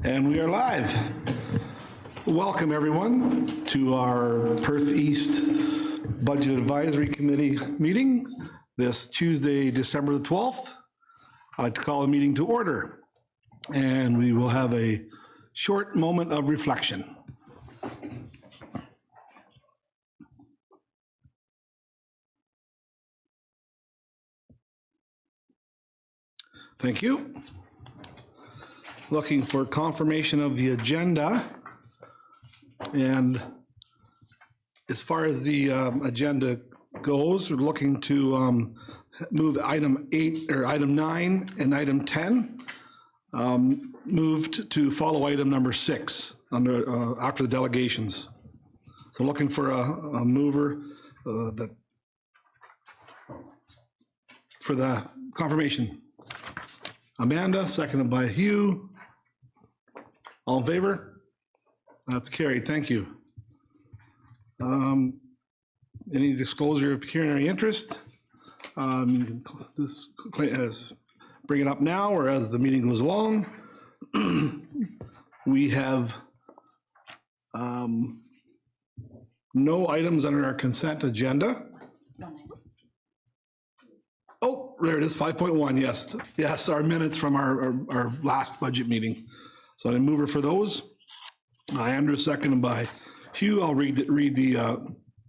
And we are live. Welcome, everyone, to our Perth East Budget Advisory Committee meeting this Tuesday, December the 12th. I'd like to call the meeting to order, and we will have a short moment of reflection. Thank you. Looking for confirmation of the agenda. And as far as the agenda goes, we're looking to move item 8 or item 9 and item 10 moved to follow item number 6 under after the delegations. So looking for a mover for the confirmation. Amanda, seconded by Hugh. All in favor? That's carried. Thank you. Any disclosure of pecuniary interest? Just bring it up now or as the meeting goes along. We have no items under our consent agenda. Oh, there it is, 5.1, yes. Yes, our minutes from our last budget meeting. So I mover for those. Andrew, seconded by Hugh. I'll read the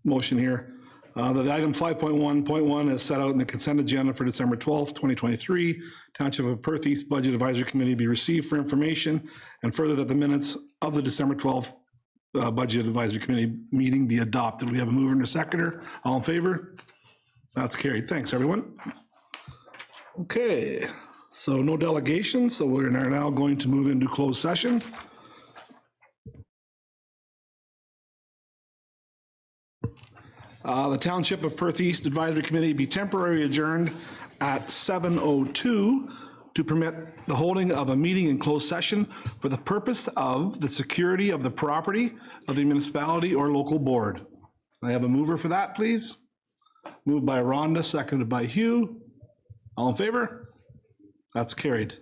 motion here. The item 5.1.1 is set out in the consent agenda for December 12th, 2023. Township of Perth East Budget Advisory Committee be received for information, and further that the minutes of the December 12th Budget Advisory Committee meeting be adopted. We have a mover and a seconder. All in favor? That's carried. Thanks, everyone. Okay, so no delegations, so we're now going to move into closed session. The Township of Perth East Advisory Committee be temporarily adjourned at 7:02 to permit the holding of a meeting in closed session for the purpose of the security of the property of the municipality or local board. I have a mover for that, please. Moved by Rhonda, seconded by Hugh. All in favor? That's carried.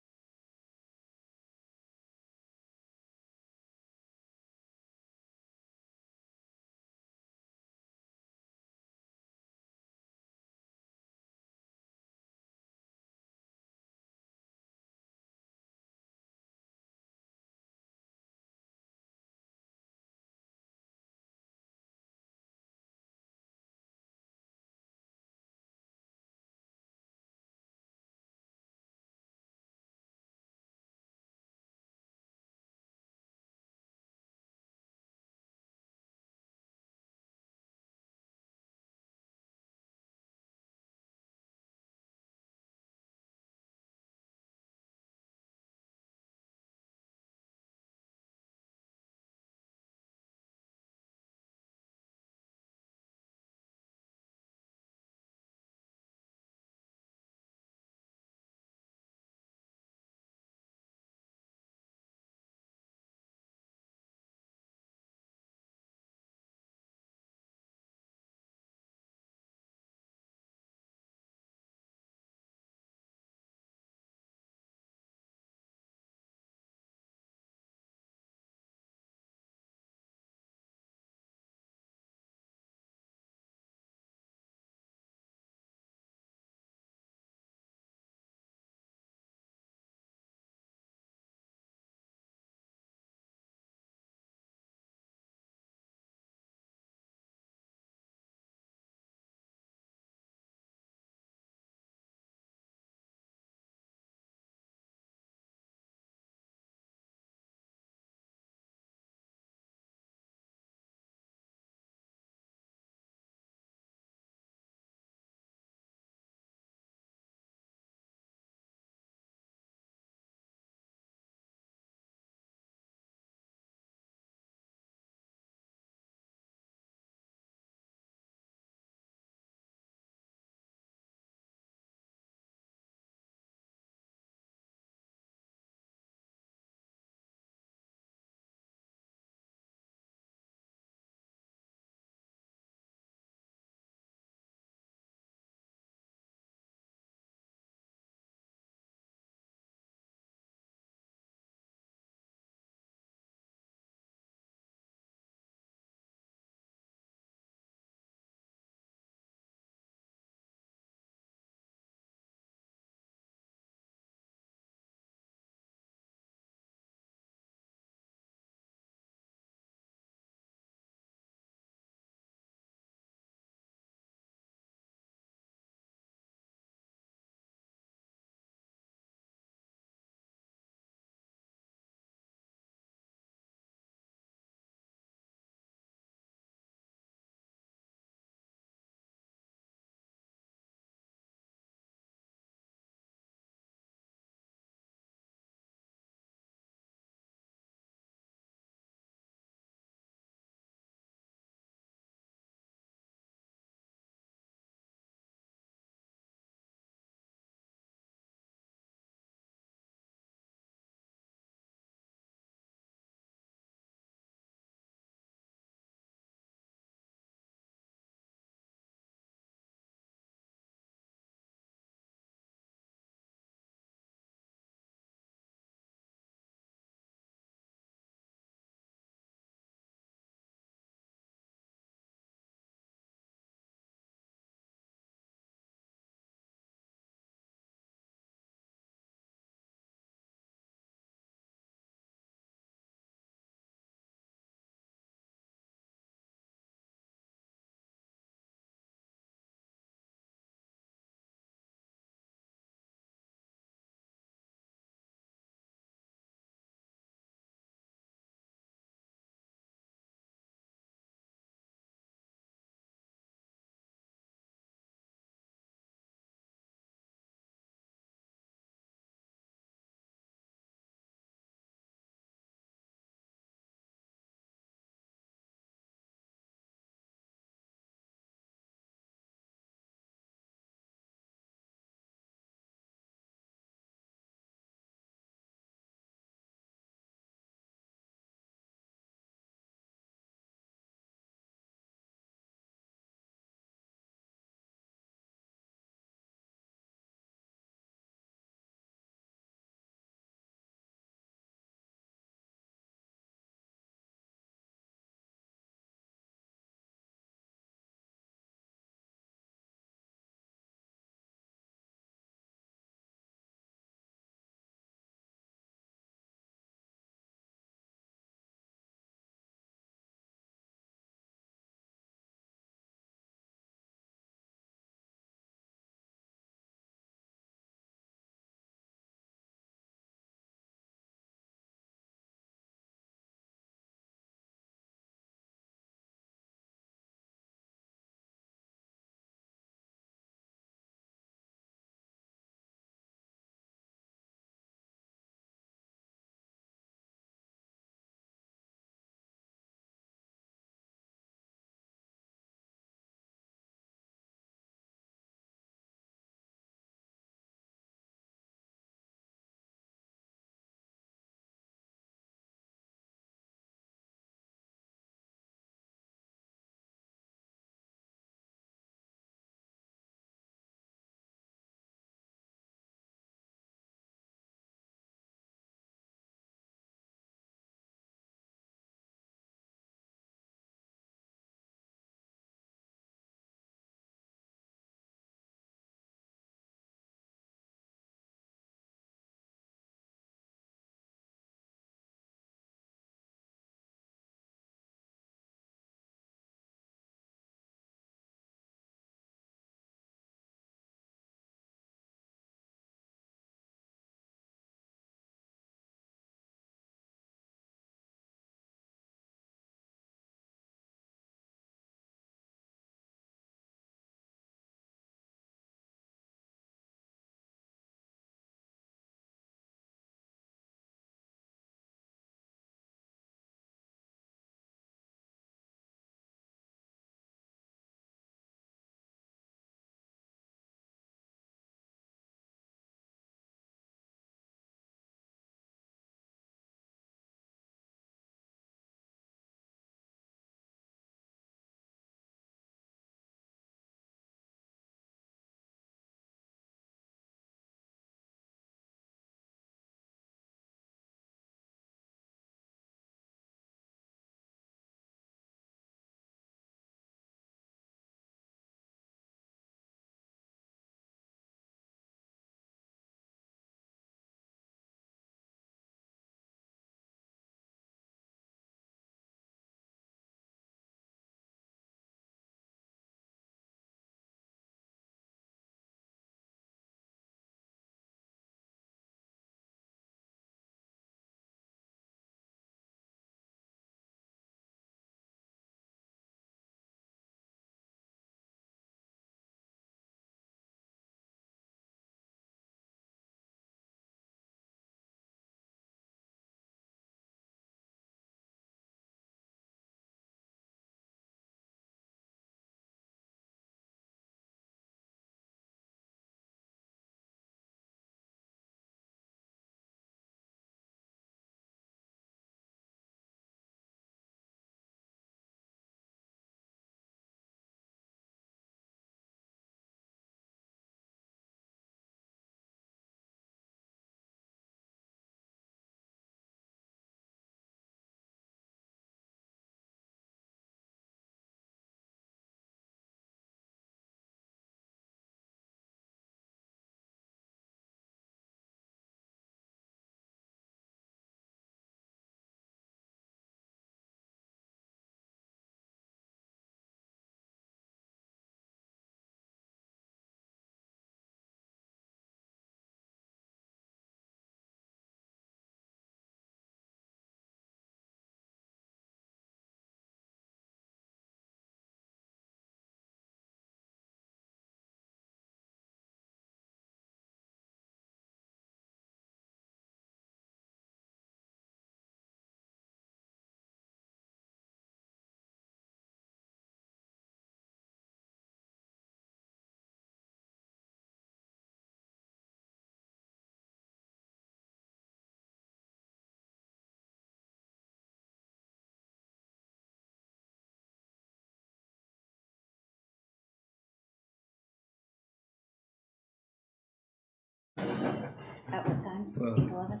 11.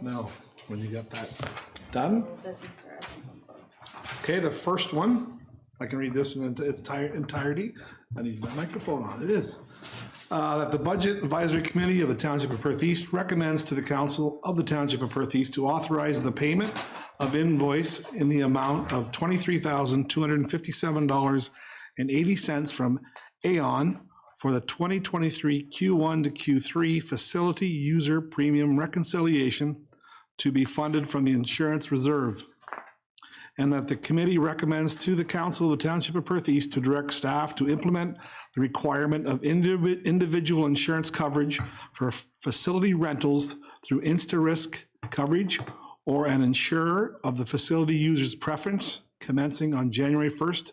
No, when you got that done. Business or as income post. Okay, the first one, I can read this in its entirety. I need my microphone on, it is. That the Budget Advisory Committee of the Township of Perth East recommends to the Council of the Township of Perth East to authorize the payment of invoice in the amount of $23,257.80 from Aon for the 2023 Q1 to Q3 Facility User Premium Reconciliation to be funded from the insurance reserve. And that the committee recommends to the Council of the Township of Perth East to direct staff to implement the requirement of individual insurance coverage for facility rentals through InstaRisk coverage or an insurer of the facility user's preference commencing on January 1st,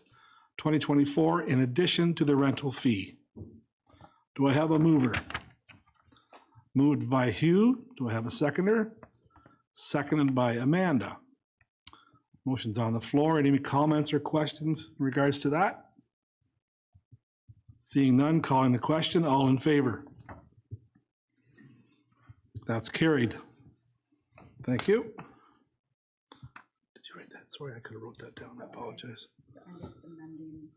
2024, in addition to the rental fee. Do I have a mover? Moved by Hugh. Do I have a seconder? Seconded by Amanda. Motion's on the floor. Any comments or questions in regards to that? Seeing none, calling the question. All in favor? That's carried. Thank you. Did you write that? Sorry, I could have wrote that down. I apologize. So I'm just amending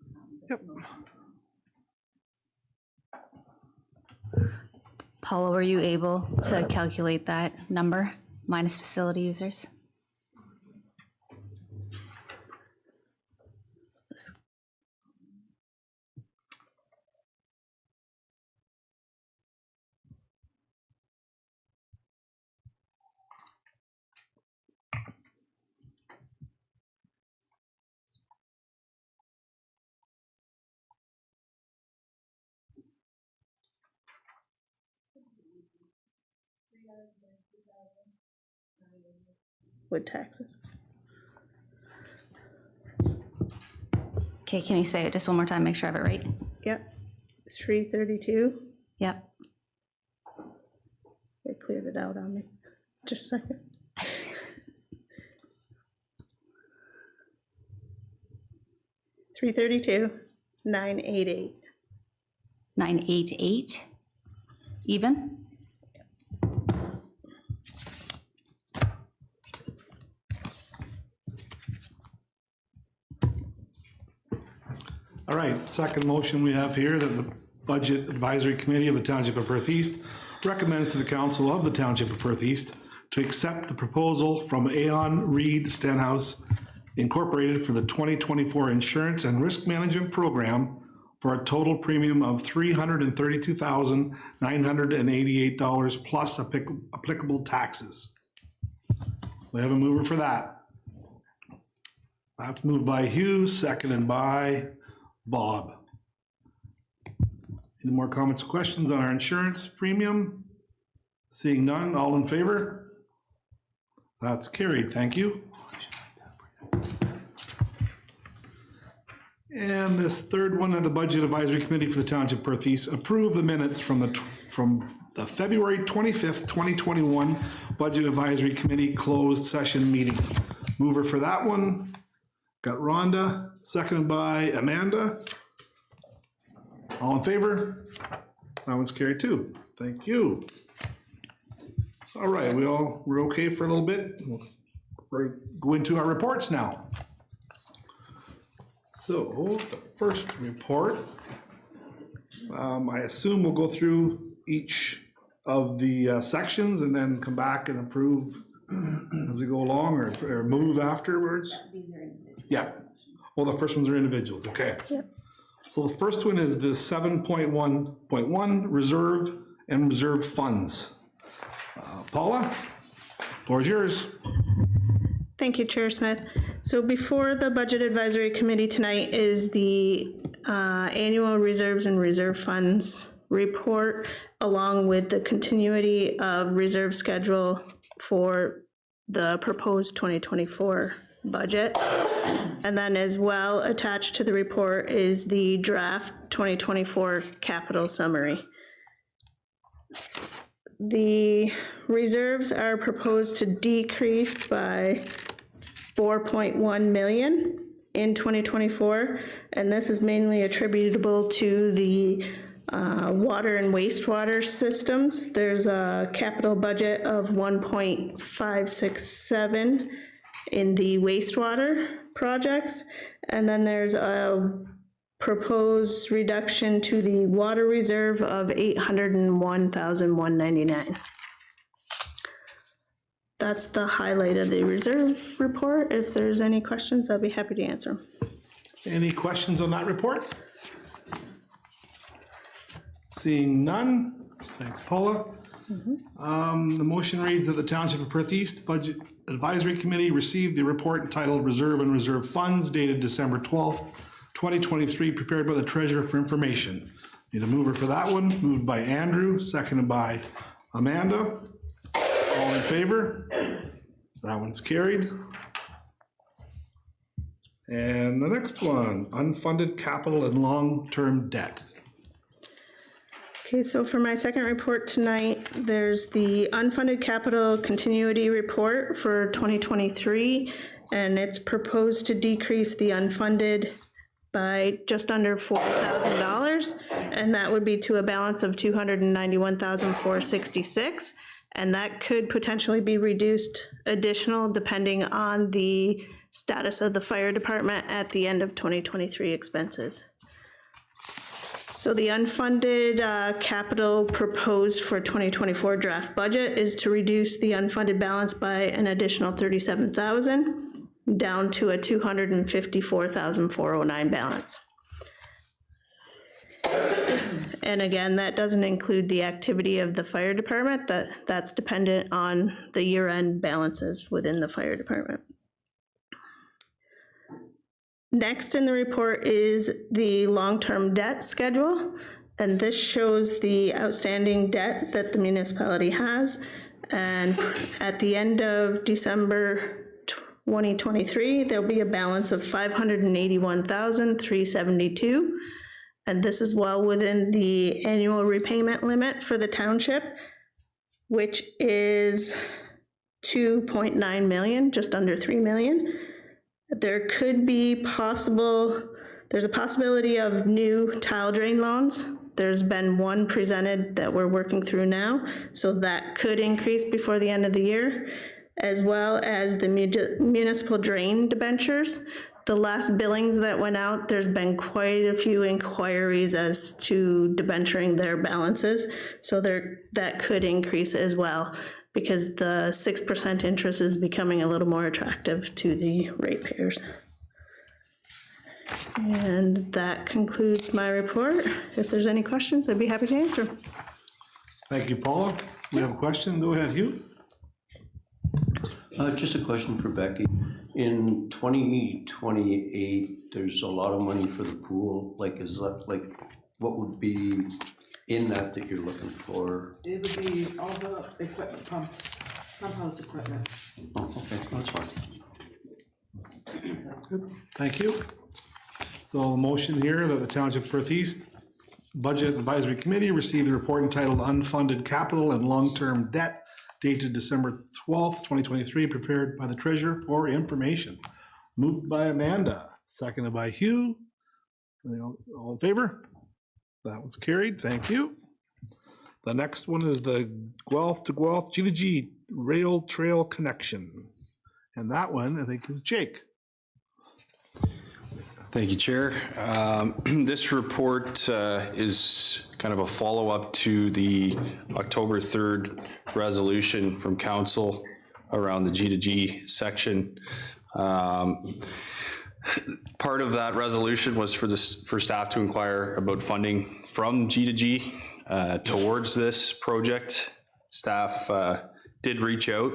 this motion. Paula, were you able to calculate that number minus facility users? With taxes. Okay, can you say it just one more time, make sure I have it right? Yep, 332. Yep. They cleared it out on me. Just a second. 332, 988. 988, even? All right, second motion we have here that the Budget Advisory Committee of the Township of Perth East recommends to the Council of the Township of Perth East to accept the proposal from Aon Reed Stenhouse Incorporated for the 2024 Insurance and Risk Management Program for a total premium of $332,988 plus applicable taxes. We have a mover for that. That's moved by Hugh, seconded by Bob. Any more comments or questions on our insurance premium? Seeing none, all in favor? That's carried, thank you. And this third one of the Budget Advisory Committee for the Township of Perth East, approve the minutes from the February 25th, 2021 Budget Advisory Committee closed session meeting. Mover for that one, got Rhonda, seconded by Amanda. All in favor? That one's carried too. Thank you. All right, we're okay for a little bit. We'll go into our reports now. So the first report, I assume we'll go through each of the sections and then come back and approve as we go along or move afterwards. These are individual. Yeah. Well, the first ones are individuals, okay. Yep. So the first one is the 7.1.1 reserve and reserve funds. Paula, floor is yours. Thank you, Chair Smith. So before the Budget Advisory Committee tonight is the annual reserves and reserve funds report, along with the continuity of reserve schedule for the proposed 2024 budget. And then as well attached to the report is the draft 2024 capital summary. The reserves are proposed to decrease by 4.1 million in 2024, and this is mainly attributable to the Water and wastewater systems, there's a capital budget of 1.567 in the wastewater projects. And then there's a proposed reduction to the water reserve of $801,199. That's the highlight of the reserve report. If there's any questions, I'll be happy to answer them. Any questions on that report? Seeing none, thanks Paula. The motion reads that the Township of Perth East Budget Advisory Committee received the report entitled Reserve and Reserve Funds dated December 12th, 2023, prepared by the Treasurer for information. Need a mover for that one. Moved by Andrew, seconded by Amanda. All in favor? That one's carried. And the next one, unfunded capital and long-term debt. Okay, so for my second report tonight, there's the unfunded capital continuity report for 2023, and it's proposed to decrease the unfunded by just under $4,000, and that would be to a balance of $291,466, and that could potentially be reduced additional depending on the status of the fire department at the end of 2023 expenses. So the unfunded capital proposed for 2024 draft budget is to reduce the unfunded balance by an additional $37,000 down to a $254,409 balance. And again, that doesn't include the activity of the fire department. That's dependent on the year-end balances within the fire department. Next in the report is the long-term debt schedule, and this shows the outstanding debt that the municipality has. And at the end of December 2023, there'll be a balance of $581,372, and this is well within the annual repayment limit for the township, which is $2.9 million, just under $3 million. There could be there's a possibility of new tile drain loans. There's been one presented that we're working through now, so that could increase before the end of the year, as well as the municipal drain debentures. The last billings that went out, there's been quite a few inquiries as to debenturing their balances, so that could increase as well, because the 6% interest is becoming a little more attractive to the ratepayers. And that concludes my report. If there's any questions, I'd be happy to answer. Thank you, Paula. We have a question. Go ahead, Hugh. Just a question for Becky. In 2028, there's a lot of money for the pool. Like, is that like, what would be in that you're looking for? It would be all the equipment, pump house equipment. Oh, okay, that's fine. Good. Thank you. So a motion here that the Township of Perth East Budget Advisory Committee received a report entitled Unfunded Capital and Long-Term Debt dated December 12th, 2023, prepared by the Treasurer for information. Moved by Amanda, seconded by Hugh. All in favor? That one's carried. Thank you. The next one is the Guelph to Guelph G2G Rail Trail Connection. And that one, I think, is Jake. Thank you, Chair. This report is kind of a follow-up to the October 3rd resolution from Council around the G2G section. Part of that resolution was for staff to inquire about funding from G2G towards this project. Staff did reach out,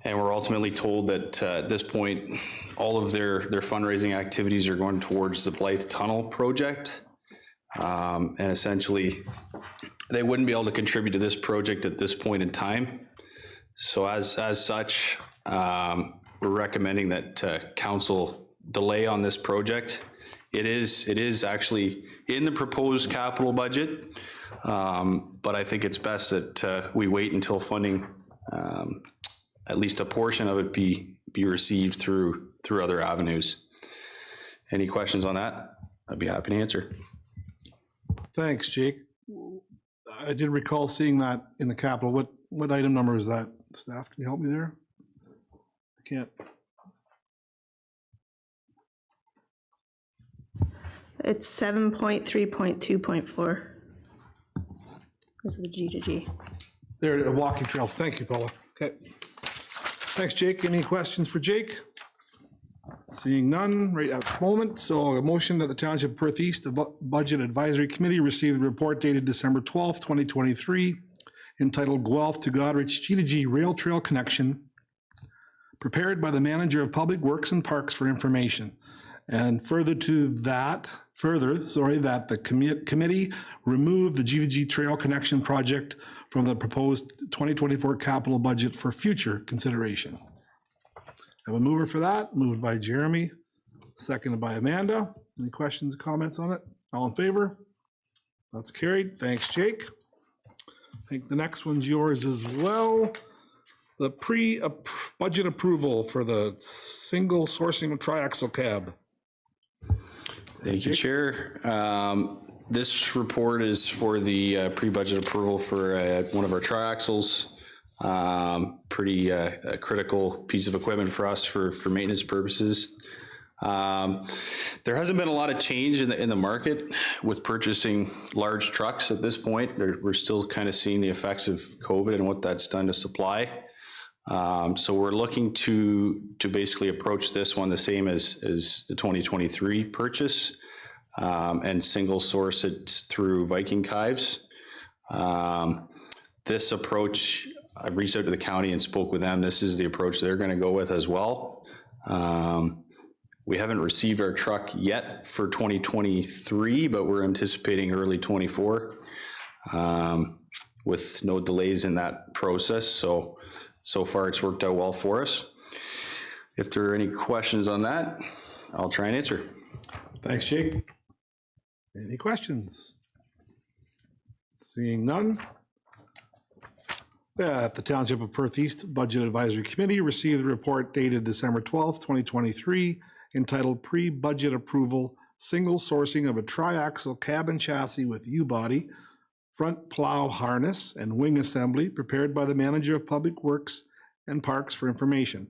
and were ultimately told that at this point, all of their fundraising activities are going towards the Blythe Tunnel project. And essentially, they wouldn't be able to contribute to this project at this point in time. So as such, we're recommending that council delay on this project. It is actually in the proposed capital budget, but I think it's best that we wait until funding, at least a portion of it be received through other avenues. Any questions on that? I'd be happy to answer. Thanks, Jake. I did recall seeing that in the capital. What item number is that? Staff, can you help me there? I can't. It's 7.3.2.4. This is the G to G. There, walking trails. Thank you, Paula. Okay. Thanks, Jake. Any questions for Jake? Seeing none right at the moment. So a motion that the Township of Perth East Budget Advisory Committee received a report dated December 12th, 2023, entitled Guelph to Goderich G2G Rail Trail Connection, prepared by the Manager of Public Works and Parks for information. And that the committee remove the G2G Trail Connection project from the proposed 2024 capital budget for future consideration. I have a mover for that, moved by Jeremy, seconded by Amanda. Any questions, comments on it? All in favor? That's carried. Thanks, Jake. I think the next one's yours as well. The budget approval for the single sourcing of triaxle cab. Thank you, Chair. This report is for the pre-budget approval for one of our triaxles. Pretty critical piece of equipment for us for maintenance purposes. There hasn't been a lot of change in the market with purchasing large trucks at this point. We're still kind of seeing the effects of COVID and what that's done to supply. So we're looking to basically approach this one the same as the 2023 purchase, and single source it through Viking Kives. This approach, I've reached out to the county and spoke with them. This is the approach they're going to go with as well. We haven't received our truck yet for 2023, but we're anticipating early 24 with no delays in that process. So far it's worked out well for us. If there are any questions on that, I'll try and answer. Thanks, Jake. Any questions? Seeing none. The Township of Perth East Budget Advisory Committee received a report dated December 12th, 2023, entitled Pre-Budget Approval, Single Sourcing of a Triaxle Cabin Chassis with U-Body, Front Plow Harness, and Wing Assembly, prepared by the Manager of Public Works and Parks for information.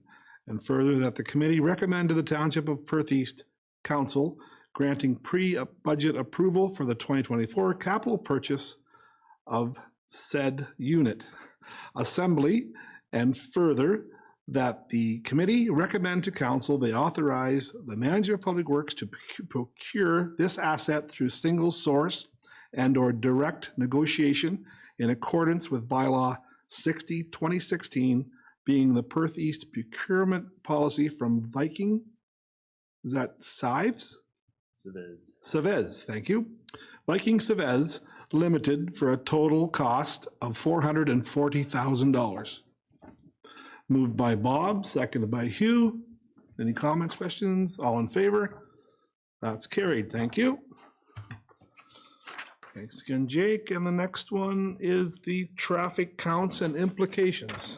And further, that the committee recommend to the Township of Perth East Council granting pre-budget approval for the 2024 capital purchase of said unit assembly, and further, that the committee recommend to council they authorize the Manager of Public Works to procure this asset through single source and or direct negotiation in accordance with bylaw 60/2016, being the Perth East procurement policy from Viking, is that Cives? Savez, thank you. Viking Savez Limited for a total cost of $440,000. Moved by Bob, seconded by Hugh. Any comments, questions? All in favor? That's carried. Thank you. Thanks again, Jake. And the next one is the traffic counts and implications.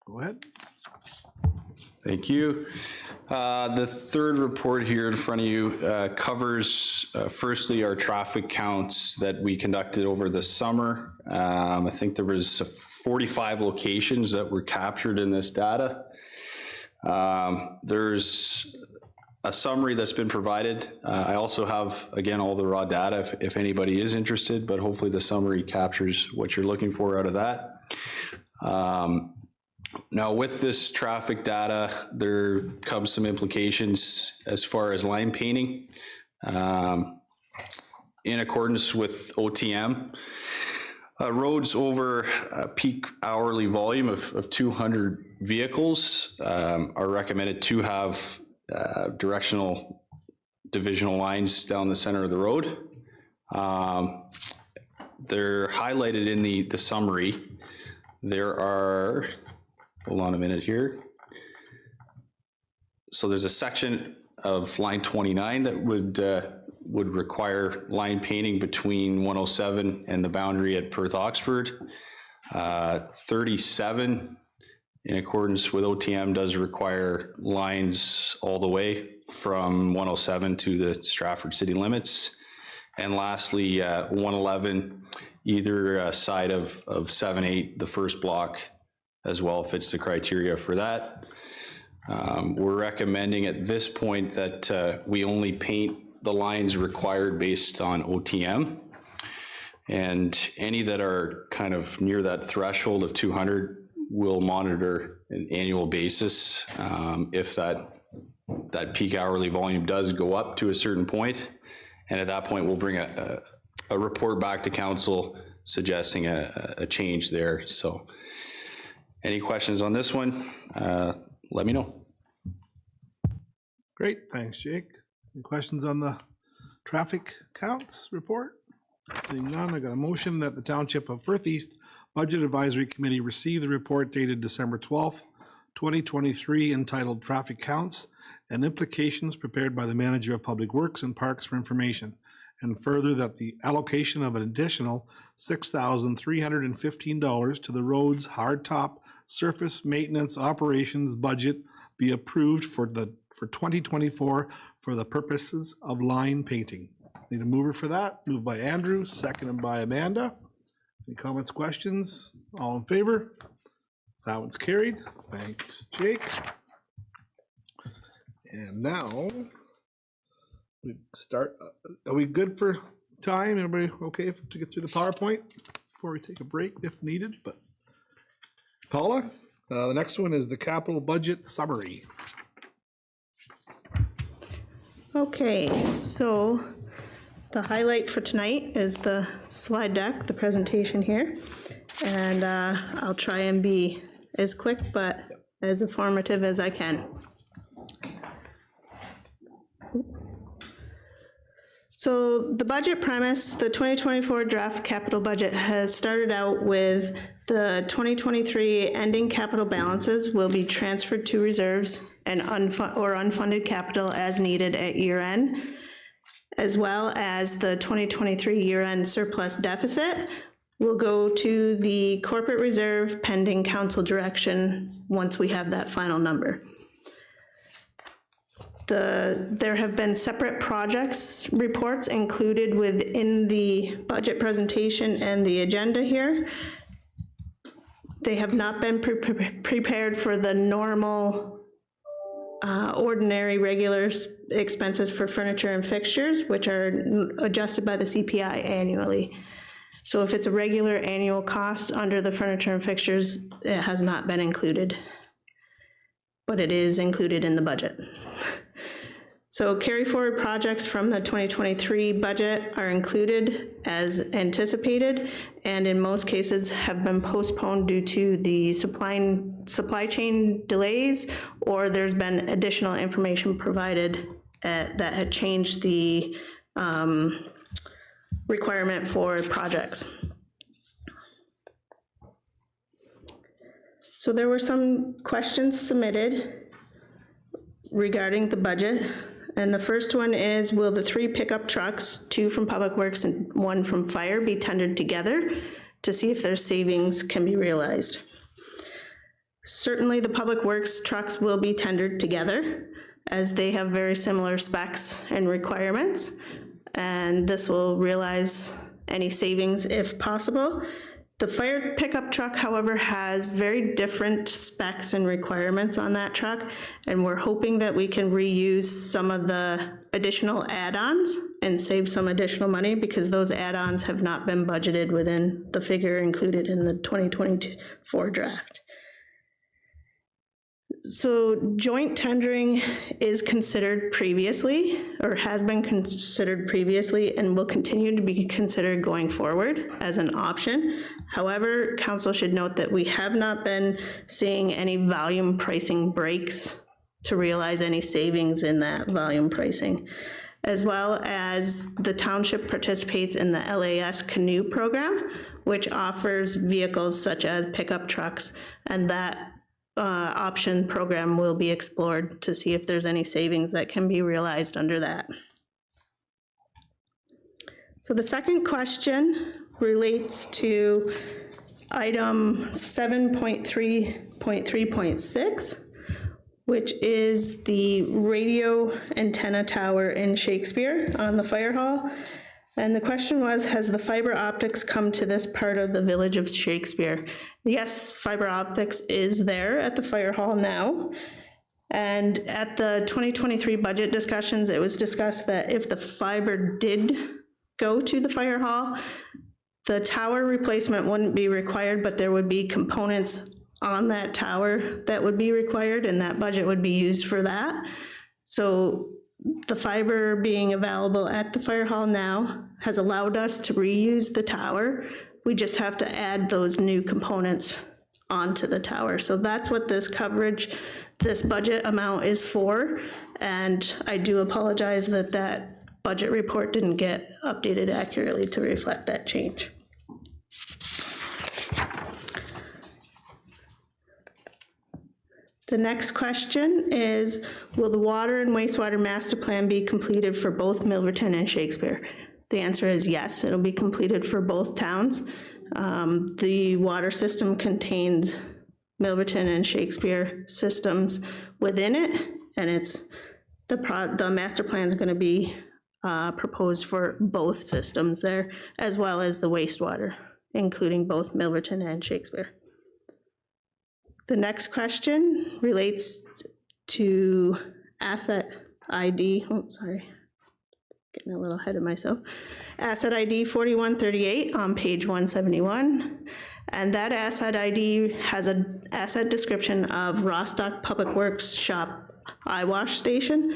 Go ahead. Thank you. The third report here in front of you covers firstly our traffic counts that we conducted over the summer. I think there was 45 locations that were captured in this data. There's a summary that's been provided. I also have, again, all the raw data if anybody is interested, but hopefully the summary captures what you're looking for out of that. Now with this traffic data, there comes some implications as far as line painting. In accordance with OTM, roads over a peak hourly volume of 200 vehicles are recommended to have directional divisional lines down the center of the road. They're highlighted in the summary. There are, hold on a minute here. So there's a section of line 29 that would require line painting between 107 and the boundary at Perth Oxford. 37, in accordance with OTM, does require lines all the way from 107 to the Stratford city limits. And lastly, 111, either side of 7-8, the first block as well fits the criteria for that. We're recommending at this point that we only paint the lines required based on OTM. And any that are kind of near that threshold of 200 will monitor an annual basis. If that peak hourly volume does go up to a certain point, and at that point we'll bring a report back to council suggesting a change there. So any questions on this one, let me know. Great, thanks, Jake. Any questions on the traffic counts report? Seeing none, I got a motion that the Township of Perth East Budget Advisory Committee receive the report dated December 12th, 2023, entitled Traffic Counts and Implications, prepared by the Manager of Public Works and Parks for information. And further, that the allocation of an additional $6,315 to the road's hardtop surface maintenance operations budget be approved for 2024 for the purposes of line painting. Need a mover for that? Moved by Andrew, seconded by Amanda. Any comments, questions? All in favor? That one's carried. Thanks, Jake. And now we start. Are we good for time? Everybody okay to get through the PowerPoint before we take a break if needed? But Paula, the next one is the capital budget summary. Okay, so the highlight for tonight is the slide deck, the presentation here. And I'll try and be as quick but as informative as I can. So the budget premise, the 2024 draft capital budget has started out with the 2023 ending capital balances will be transferred to reserves and unfunded capital as needed at year end, as well as the 2023 year-end surplus deficit will go to the corporate reserve pending council direction once we have that final number. There have been separate projects reports included within the budget presentation and the agenda here. They have not been prepared for the normal, ordinary, regular expenses for furniture and fixtures, which are adjusted by the CPI annually. So if it's a regular annual cost under the furniture and fixtures, it has not been included, but it is included in the budget. So carry forward projects from the 2023 budget are included as anticipated, and in most cases have been postponed due to the supply chain delays, or there's been additional information provided that had changed the requirement for projects. So there were some questions submitted regarding the budget. And the first one is, will the 3 pickup trucks, 2 from Public Works and 1 from Fire, be tendered together to see if their savings can be realized? Certainly the Public Works trucks will be tendered together as they have very similar specs and requirements, and this will realize any savings if possible. The fire pickup truck, however, has very different specs and requirements on that truck, and we're hoping that we can reuse some of the additional add-ons and save some additional money because those add-ons have not been budgeted within the figure included in the 2024 draft. So joint tendering is considered previously, or has been considered previously, and will continue to be considered going forward as an option. However, council should note that we have not been seeing any volume pricing breaks to realize any savings in that volume pricing, as well as the township participates in the LAS Canoe program, which offers vehicles such as pickup trucks, and that option program will be explored to see if there's any savings that can be realized under that. So the second question relates to item 7.3.3.6, which is the radio antenna tower in Shakespeare on the fire hall. And the question was, has the fiber optics come to this part of the Village of Shakespeare? Yes, fiber optics is there at the fire hall now. And at the 2023 budget discussions, it was discussed that if the fiber did go to the fire hall, the tower replacement wouldn't be required, but there would be components on that tower that would be required, and that budget would be used for that. So the fiber being available at the fire hall now has allowed us to reuse the tower. We just have to add those new components onto the tower. So that's what this coverage, this budget amount is for. And I do apologize that that budget report didn't get updated accurately to reflect that change. The next question is, will the water and wastewater master plan be completed for both Milverton and Shakespeare? The answer is yes, it'll be completed for both towns. The water system contains Milverton and Shakespeare systems within it, and it's the master plan is going to be proposed for both systems there, as well as the wastewater, including both Milverton and Shakespeare. The next question relates to asset ID. Oh, sorry, getting a little ahead of myself. Asset ID 4138 on page 171. And that asset ID has an asset description of Rostock Public Works Shop eyewash station.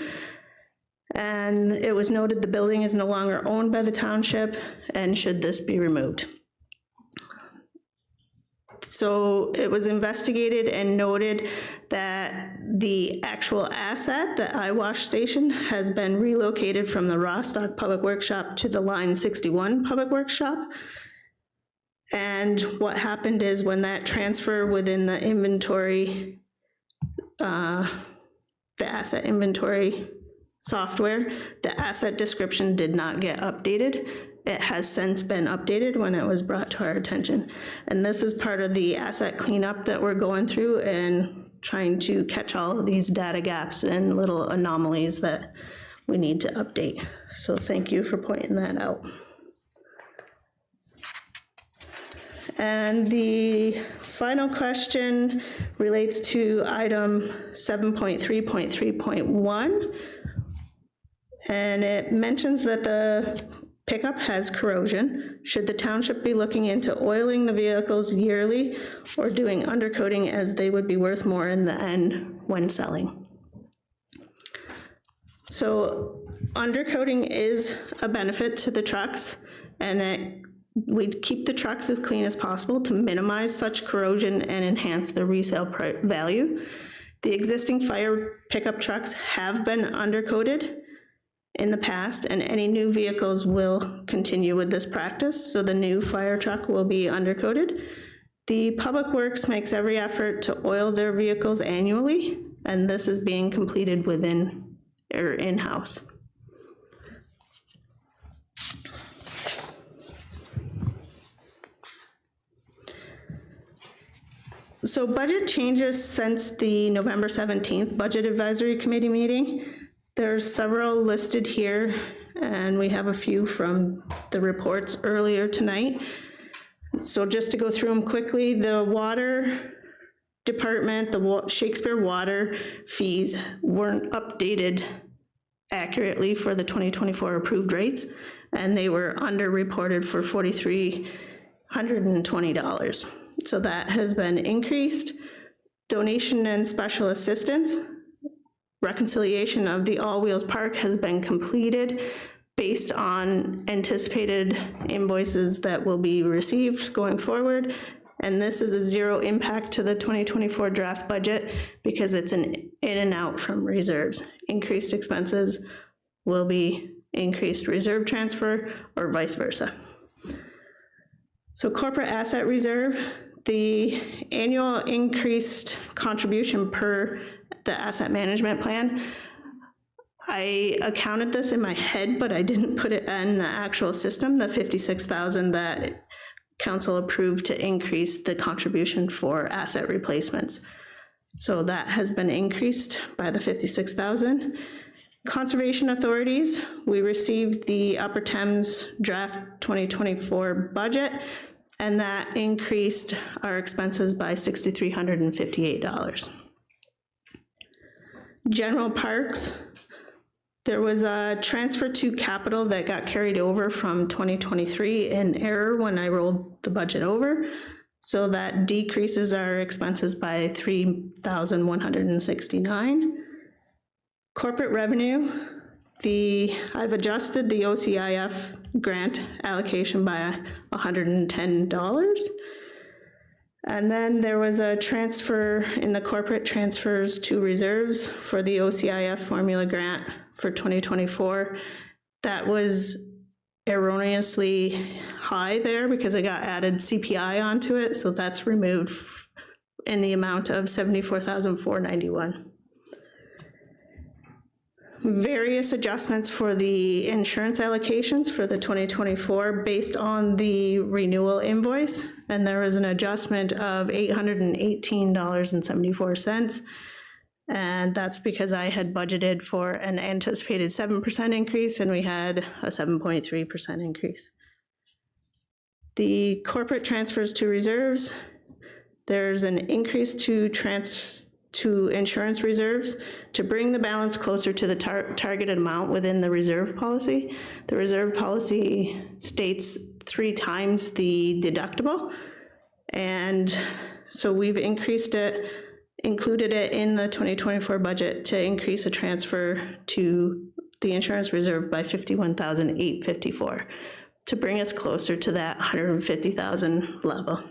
And it was noted the building is no longer owned by the township, and should this be removed? So it was investigated and noted that the actual asset, the eyewash station, has been relocated from the Rostock Public Works Shop to the Line 61 Public Works Shop. And what happened is when that transfer within the inventory, the asset inventory software, the asset description did not get updated. It has since been updated when it was brought to our attention. And this is part of the asset cleanup that we're going through and trying to catch all of these data gaps and little anomalies that we need to update. So thank you for pointing that out. And the final question relates to item 7.3.3.1. And it mentions that the pickup has corrosion. Should the township be looking into oiling the vehicles yearly or doing undercoating, as they would be worth more in the end when selling? So undercoating is a benefit to the trucks, and we keep the trucks as clean as possible to minimize such corrosion and enhance the resale value. The existing fire pickup trucks have been undercoated in the past, and any new vehicles will continue with this practice. So the new fire truck will be undercoated. The Public Works makes every effort to oil their vehicles annually, and this is being completed within or in-house. So budget changes since the November 17th Budget Advisory Committee meeting. There's several listed here, and we have a few from the reports earlier tonight. So just to go through them quickly, the water department, the Shakespeare water fees weren't updated accurately for the 2024 approved rates, and they were underreported for $4,320. So that has been increased. Donation and special assistance. Reconciliation of the All Wheels Park has been completed based on anticipated invoices that will be received going forward. And this is a zero impact to the 2024 draft budget because it's an in and out from reserves. Increased expenses will be increased reserve transfer or vice versa. So corporate asset reserve, the annual increased contribution per the asset management plan. I accounted this in my head, but I didn't put it in the actual system, the $56,000 that council approved to increase the contribution for asset replacements. So that has been increased by the $56,000. Conservation authorities, we received the Upper Thames draft 2024 budget, and that increased our expenses by $6,358. General parks, there was a transfer to capital that got carried over from 2023 in error when I rolled the budget over. So that decreases our expenses by $3,169. Corporate revenue, I've adjusted the OCIF grant allocation by $110. And then there was a transfer in the corporate transfers to reserves for the OCIF formula grant for 2024. That was erroneously high there because it got added CPI onto it, so that's removed in the amount of $74,491. Various adjustments for the insurance allocations for the 2024 based on the renewal invoice, and there was an adjustment of $818.74, and that's because I had budgeted for an anticipated 7% increase and we had a 7.3% increase. The corporate transfers to reserves, there's an increase to insurance reserves to bring the balance closer to the targeted amount within the reserve policy. The reserve policy states 3 times the deductible, and so we've increased it, included it in the 2024 budget to increase a transfer to the insurance reserve by $51,854 to bring us closer to that $150,000 level.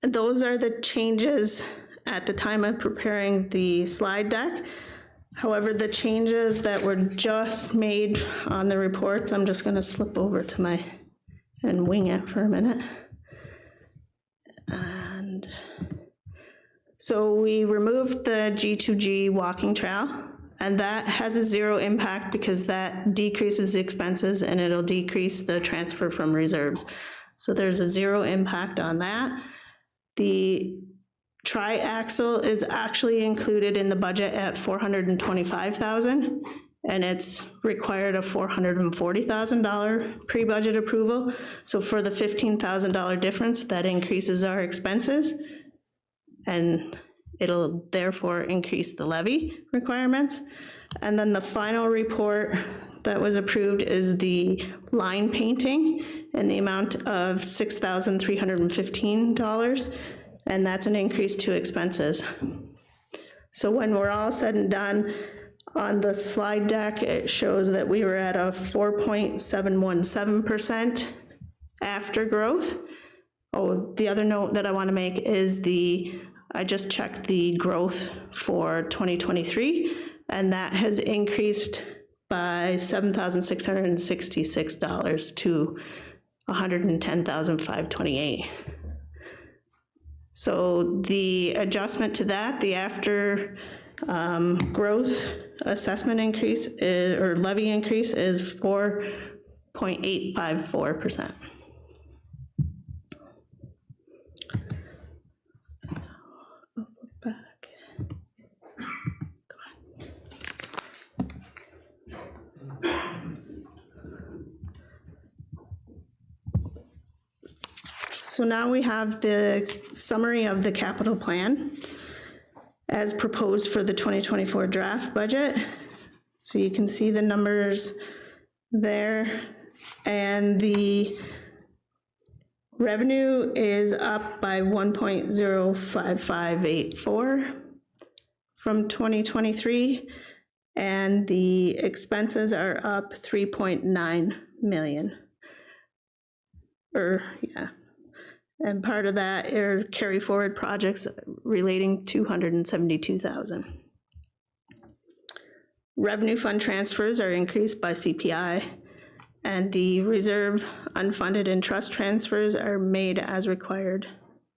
Those are the changes at the time of preparing the slide deck. However, the changes that were just made on the reports, I'm just going to slip over to and wing it for a minute. And so we removed the G2G walking trail, and that has a 0 impact because that decreases the expenses and it'll decrease the transfer from reserves. So there's a 0 impact on that. The tri-axle is actually included in the budget at $425,000, and it's required a $440,000 pre-budget approval. So for the $15,000 difference, that increases our expenses, and it'll therefore increase the levy requirements. And then the final report that was approved is the line painting in the amount of $6,315, and that's an increase to expenses. So when we're all said and done, on the slide deck, it shows that we were at a 4.717% after growth. Oh, the other note that I want to make is I just checked the growth for 2023, and that has increased by $7,666 to $110,528. So the adjustment to that, the after growth assessment increase or levy increase is 4.854%. Back. So now we have the summary of the capital plan as proposed for the 2024 draft budget. So you can see the numbers there, and the revenue is up by 1.05584 from 2023, and the expenses are up 3.9 million. And part of that are carry forward projects relating to 272,000. Revenue fund transfers are increased by CPI, and the reserve, unfunded, and trust transfers are made as required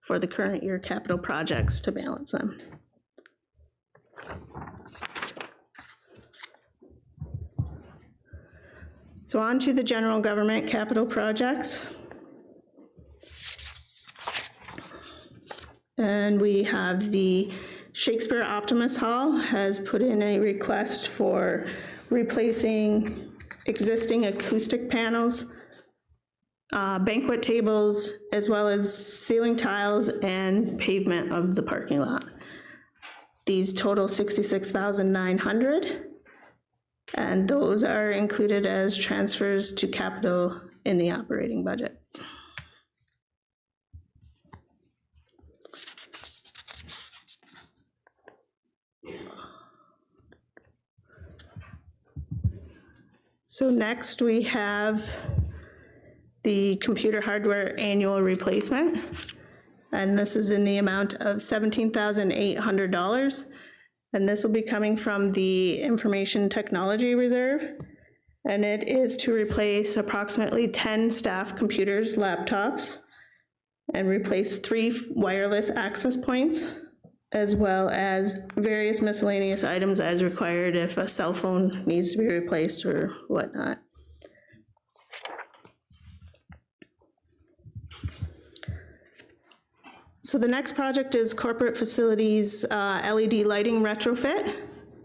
for the current year capital projects to balance them. So on to the general government capital projects. And we have the Shakespeare Optimus Hall has put in a request for replacing existing acoustic panels, banquet tables, as well as ceiling tiles and pavement of the parking lot. These total $66,900, and those are included as transfers to capital in the operating budget. So next we have the computer hardware annual replacement, and this is in the amount of $17,800. And this will be coming from the Information Technology Reserve. And it is to replace approximately 10 staff computers, laptops, and replace 3 wireless access points, as well as various miscellaneous items as required if a cell phone needs to be replaced or whatnot. So the next project is corporate facilities LED lighting retrofit,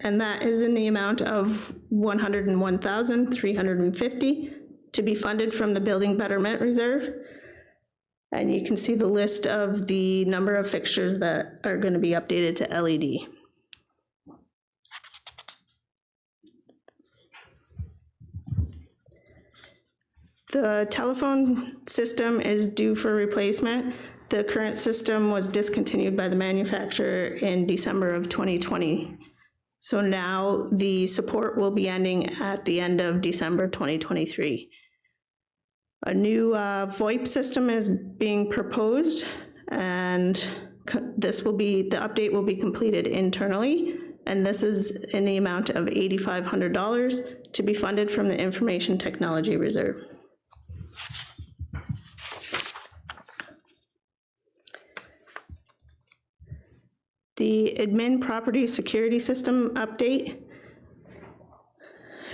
and that is in the amount of $101,350 to be funded from the Building Betterment Reserve. And you can see the list of the number of fixtures that are going to be updated to LED. The telephone system is due for replacement. The current system was discontinued by the manufacturer in December of 2020. So now the support will be ending at the end of December 2023. A new VoIP system is being proposed, and the update will be completed internally, and this is in the amount of $8,500 to be funded from the Information Technology Reserve. The admin property security system update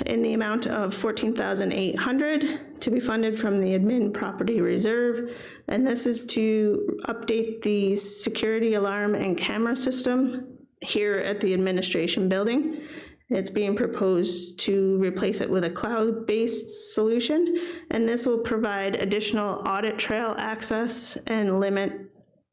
in the amount of $14,800 to be funded from the admin property reserve. And this is to update the security alarm and camera system here at the administration building. It's being proposed to replace it with a cloud-based solution. And this will provide additional audit trail access and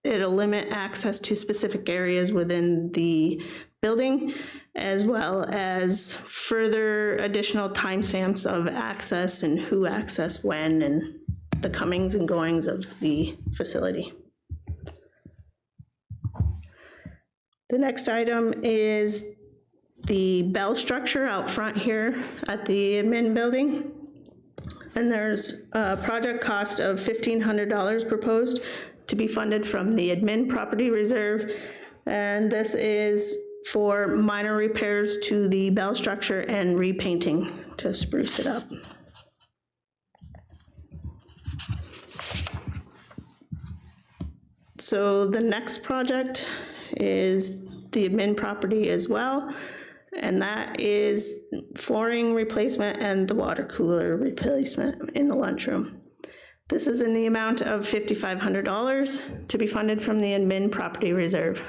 it'll limit access to specific areas within the building, as well as further additional timestamps of access and who accessed when and the comings and goings of the facility. The next item is the bell structure out front here at the admin building. And there's a project cost of $1,500 proposed to be funded from the admin property reserve. And this is for minor repairs to the bell structure and repainting to spruce it up. So the next project is the admin property as well, and that is flooring replacement and the water cooler replacement in the lunchroom. This is in the amount of $5,500 to be funded from the admin property reserve.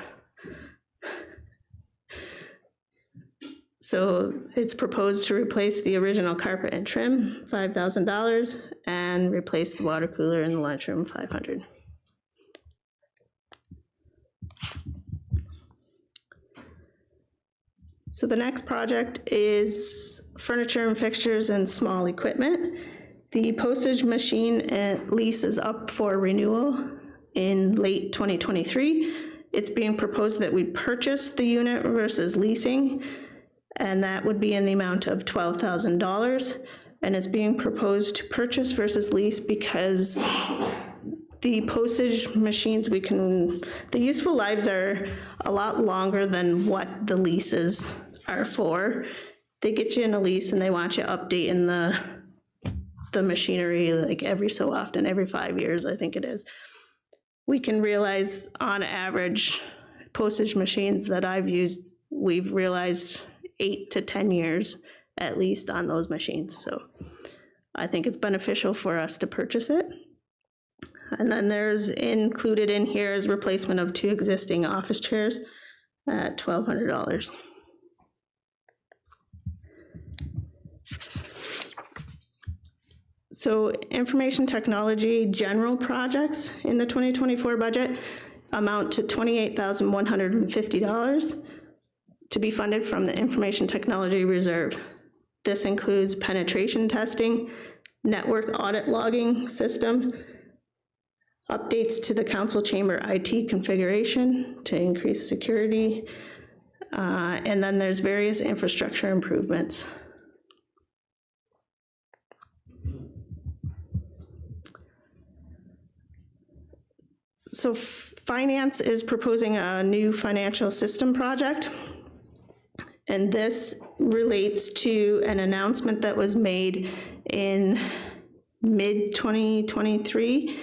So it's proposed to replace the original carpet and trim, $5,000, and replace the water cooler in the lunchroom, $500. So the next project is furniture and fixtures and small equipment. The postage machine lease is up for renewal in late 2023. It's being proposed that we purchase the unit versus leasing, and that would be in the amount of $12,000. And it's being proposed to purchase versus lease because the postage machines, the useful lives are a lot longer than what the leases are for. They get you in a lease and they want you updating the machinery like every so often, every 5 years, I think it is. We can realize on average, postage machines that I've used, we've realized 8 to 10 years at least on those machines. So I think it's beneficial for us to purchase it. And then there's included in here is replacement of 2 existing office chairs at $1,200. So information technology general projects in the 2024 budget amount to $28,150 to be funded from the Information Technology Reserve. This includes penetration testing, network audit logging system, updates to the council chamber IT configuration to increase security, and then there's various infrastructure improvements. So finance is proposing a new financial system project. And this relates to an announcement that was made in mid-2023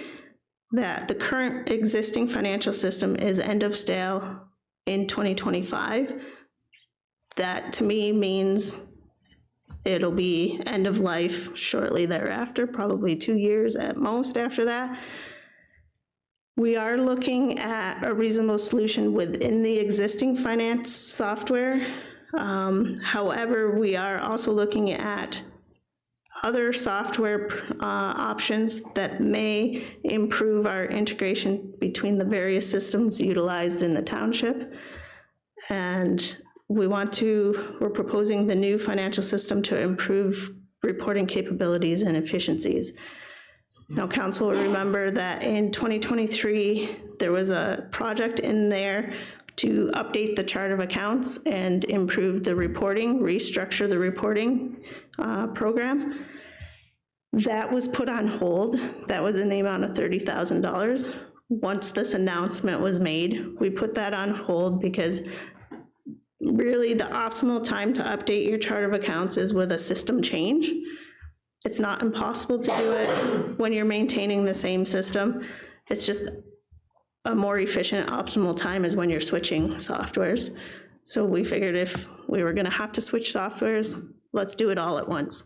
that the current existing financial system is end of stale in 2025. That to me means it'll be end of life shortly thereafter, probably 2 years at most after that. We are looking at a reasonable solution within the existing finance software. However, we are also looking at other software options that may improve our integration between the various systems utilized in the township. And we're proposing the new financial system to improve reporting capabilities and efficiencies. Now, council will remember that in 2023, there was a project in there to update the chart of accounts and improve the reporting, restructure the reporting program. That was put on hold. That was in the amount of $30,000. Once this announcement was made, we put that on hold because really the optimal time to update your chart of accounts is with a system change. It's not impossible to do it when you're maintaining the same system. It's just a more efficient, optimal time is when you're switching softwares. So we figured if we were gonna have to switch softwares, let's do it all at once.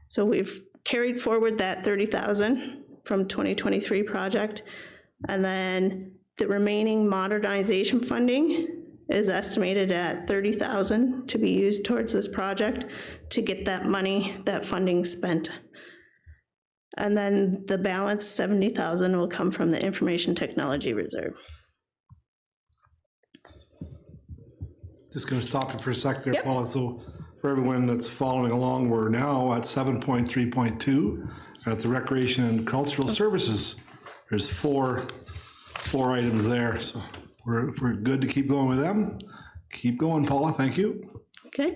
So we've carried forward that $30,000 from 2023 project. And then the remaining modernization funding is estimated at $30,000 to be used towards this project to get that money, that funding spent. And then the balance, $70,000, will come from the Information Technology Reserve. Just gonna stop you for a sec there, Paula. So for everyone that's following along, we're now at 7.3.2 at the Recreation and Cultural Services. There's four items there, so we're good to keep going with them. Keep going, Paula, thank you. Okay.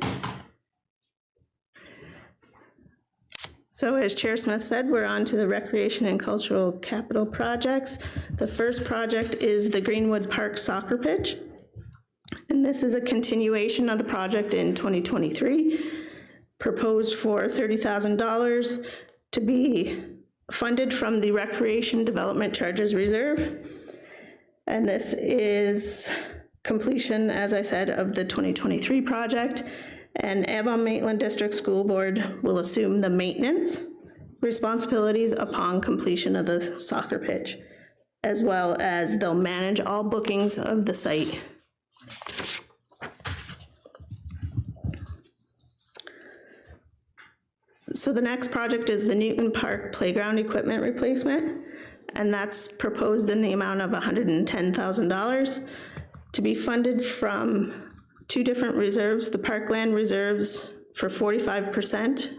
So as Chair Smith said, we're on to the recreation and cultural capital projects. The first project is the Greenwood Park soccer pitch. And this is a continuation of the project in 2023, proposed for $30,000 to be funded from the Recreation Development Charges Reserve. And this is completion, as I said, of the 2023 project. And Avon-Maitland District School Board will assume the maintenance responsibilities upon completion of the soccer pitch, as well as they'll manage all bookings of the site. So the next project is the Newton Park Playground Equipment Replacement, and that's proposed in the amount of $110,000 to be funded from two different reserves, the Parkland Reserves for 45%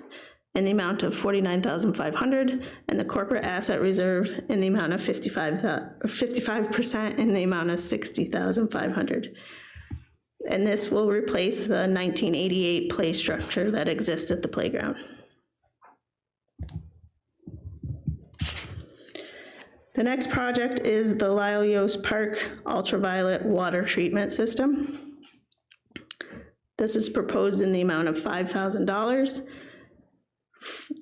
in the amount of $49,500, and the Corporate Asset Reserve in the amount of 55% in the amount of $60,500. And this will replace the 1988 play structure that exists at the playground. The next project is the Lyle Yost Park Ultraviolet Water Treatment System. This is proposed in the amount of $5,000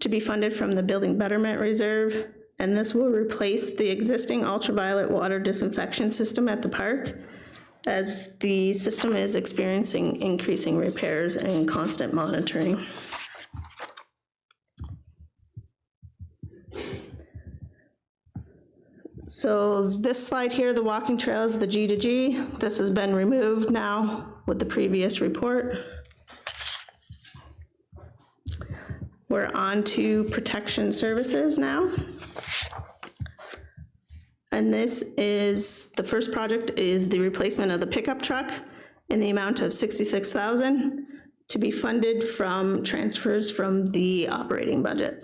to be funded from the Building Betterment Reserve, and this will replace the existing ultraviolet water disinfection system at the park, as the system is experiencing increasing repairs and constant monitoring. So this slide here, the walking trails, the G to G, this has been removed now with the previous report. We're on to protection services now. And this is, the first project is the replacement of the pickup truck in the amount of $66,000 to be funded from transfers from the operating budget.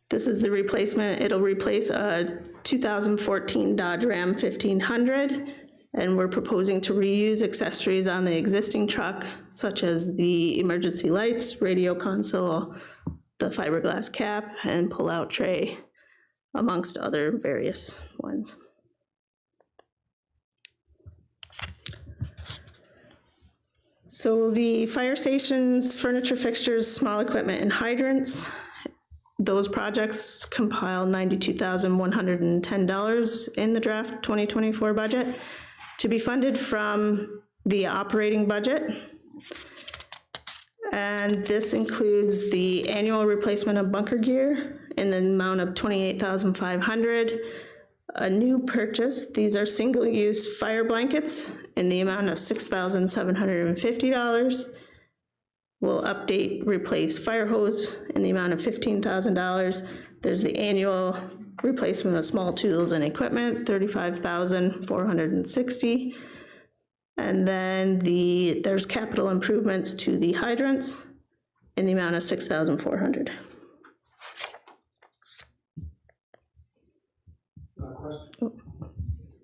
This is the replacement. It'll replace a 2014 Dodge Ram 1500, and we're proposing to reuse accessories on the existing truck, such as the emergency lights, radio console, the fiberglass cap, and pull-out tray, amongst other various ones. So the fire stations, furniture, fixtures, small equipment, and hydrants, those projects compile $92,110 in the draft 2024 budget to be funded from the operating budget. And this includes the annual replacement of bunker gear in the amount of $28,500. A new purchase, these are single-use fire blankets in the amount of $6,750. We'll update, replace fire hose in the amount of $15,000. There's the annual replacement of small tools and equipment, $35,460. And then there's capital improvements to the hydrants in the amount of $6,400.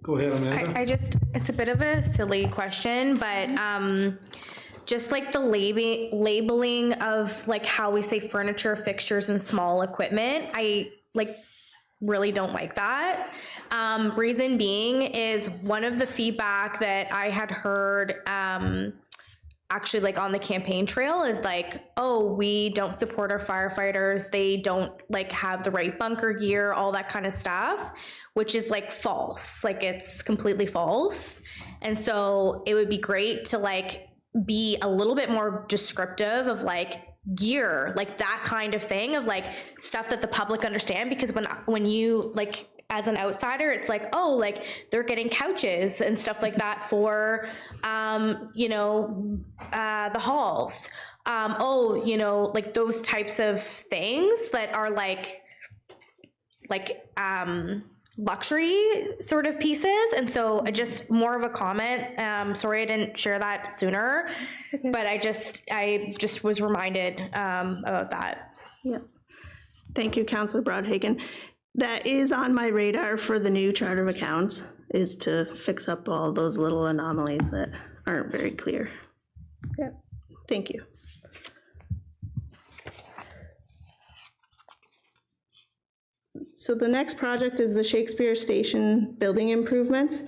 Go ahead, Amanda. It's a bit of a silly question, but just like the labeling of like how we say furniture, fixtures, and small equipment, I really don't like that. Reason being is one of the feedback that I had heard actually like on the campaign trail is like, oh, we don't support our firefighters, they don't like have the right bunker gear, all that kind of stuff, which is like false. Like it's completely false. And so it would be great to like be a little bit more descriptive of like gear, like that kind of thing, of like stuff that the public understand, because when you like as an outsider, it's like, oh, like they're getting couches and stuff like that for the halls, like those types of things that are like luxury sort of pieces. And so just more of a comment, sorry I didn't share that sooner, but I just was reminded about that. Yeah. Thank you, Councilor Broadhagen. That is on my radar for the new chart of accounts, is to fix up all those little anomalies that aren't very clear. Yeah, thank you. So the next project is the Shakespeare Station building improvements.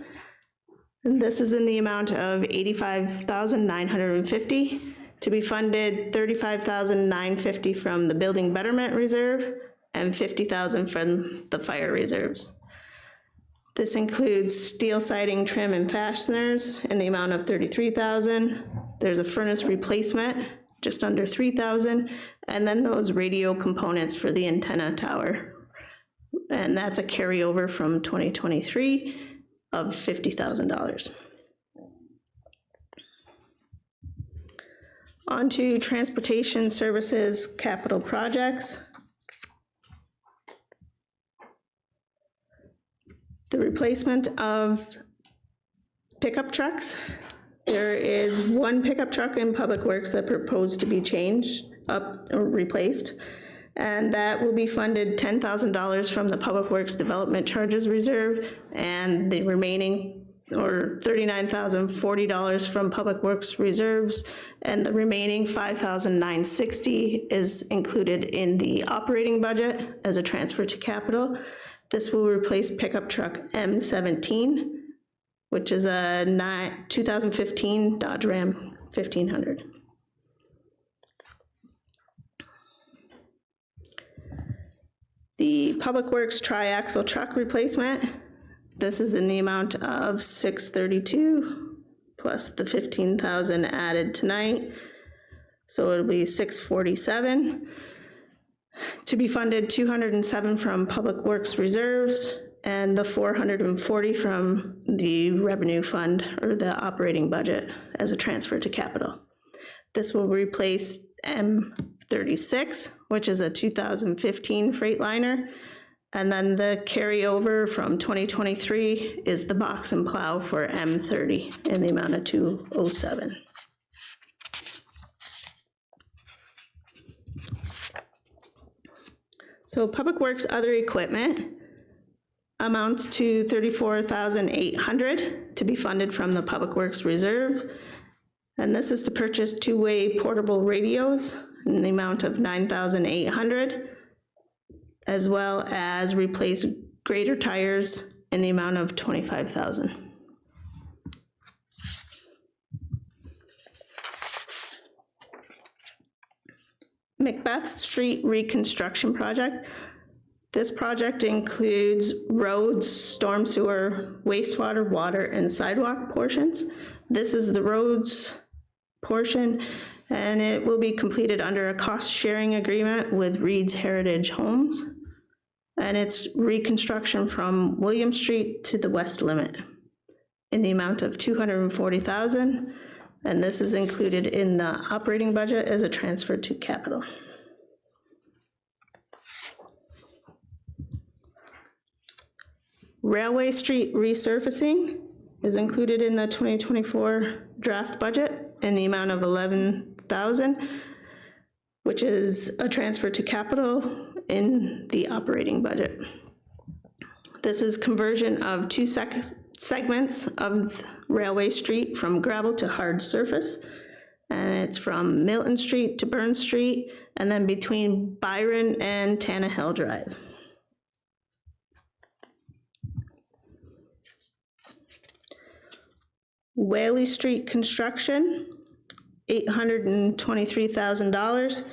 And this is in the amount of $85,950 to be funded $35,950 from the Building Betterment Reserve and $50,000 from the fire reserves. This includes steel siding, trim, and fasteners in the amount of $33,000. There's a furnace replacement, just under $3,000, and then those radio components for the antenna tower. And that's a carryover from 2023 of $50,000. On to transportation services capital projects. The replacement of pickup trucks. There is one pickup truck in Public Works that proposed to be changed up or replaced, and that will be funded $10,000 from the Public Works Development Charges Reserve, and the remaining, or $39,040 from Public Works Reserves, and the remaining $5,960 is included in the operating budget as a transfer to capital. This will replace pickup truck M17, which is a 2015 Dodge Ram 1500. The Public Works tri-axle truck replacement, this is in the amount of $632 plus the $15,000 added tonight, so it'll be $647. To be funded $207 from Public Works Reserves and the 440 from the revenue fund or the operating budget as a transfer to capital. This will replace M36, which is a 2015 Freightliner. And then the carryover from 2023 is the box and plow for M30 in the amount of 207. So Public Works other equipment amounts to $34,800 to be funded from the Public Works reserves. And this is to purchase two-way portable radios in the amount of $9,800, as well as replace grader tires in the amount of $25,000. Macbeth Street reconstruction project. This project includes roads, storm sewer, wastewater, water, and sidewalk portions. This is the roads portion, and it will be completed under a cost-sharing agreement with Reed's Heritage Homes. And it's reconstruction from William Street to the west limit in the amount of $240,000. And this is included in the operating budget as a transfer to capital. Railway Street resurfacing is included in the 2024 draft budget in the amount of $11,000, which is a transfer to capital in the operating budget. This is conversion of two segments of Railway Street from gravel to hard surface, and it's from Milton Street to Burn Street, and then between Byron and Tannehill Drive. Whaley Street construction, $823,000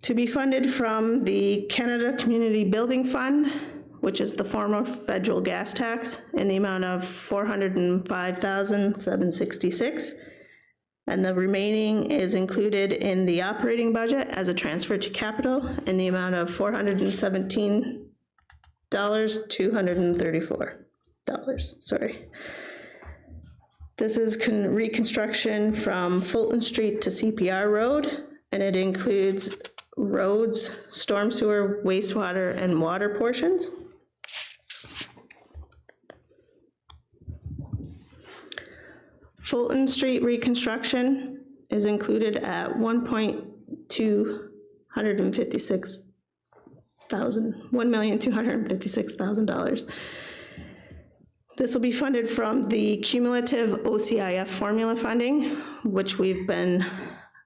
to be funded from the Canada Community Building Fund, which is the former federal gas tax, in the amount of $405,766. And the remaining is included in the operating budget as a transfer to capital in the amount of $417,234. Sorry. This is reconstruction from Fulton Street to CPR Road, and it includes roads, storm sewer, wastewater, and water portions. Fulton Street reconstruction is included at $1,256,000. This will be funded from the cumulative OCIF formula funding, which we've been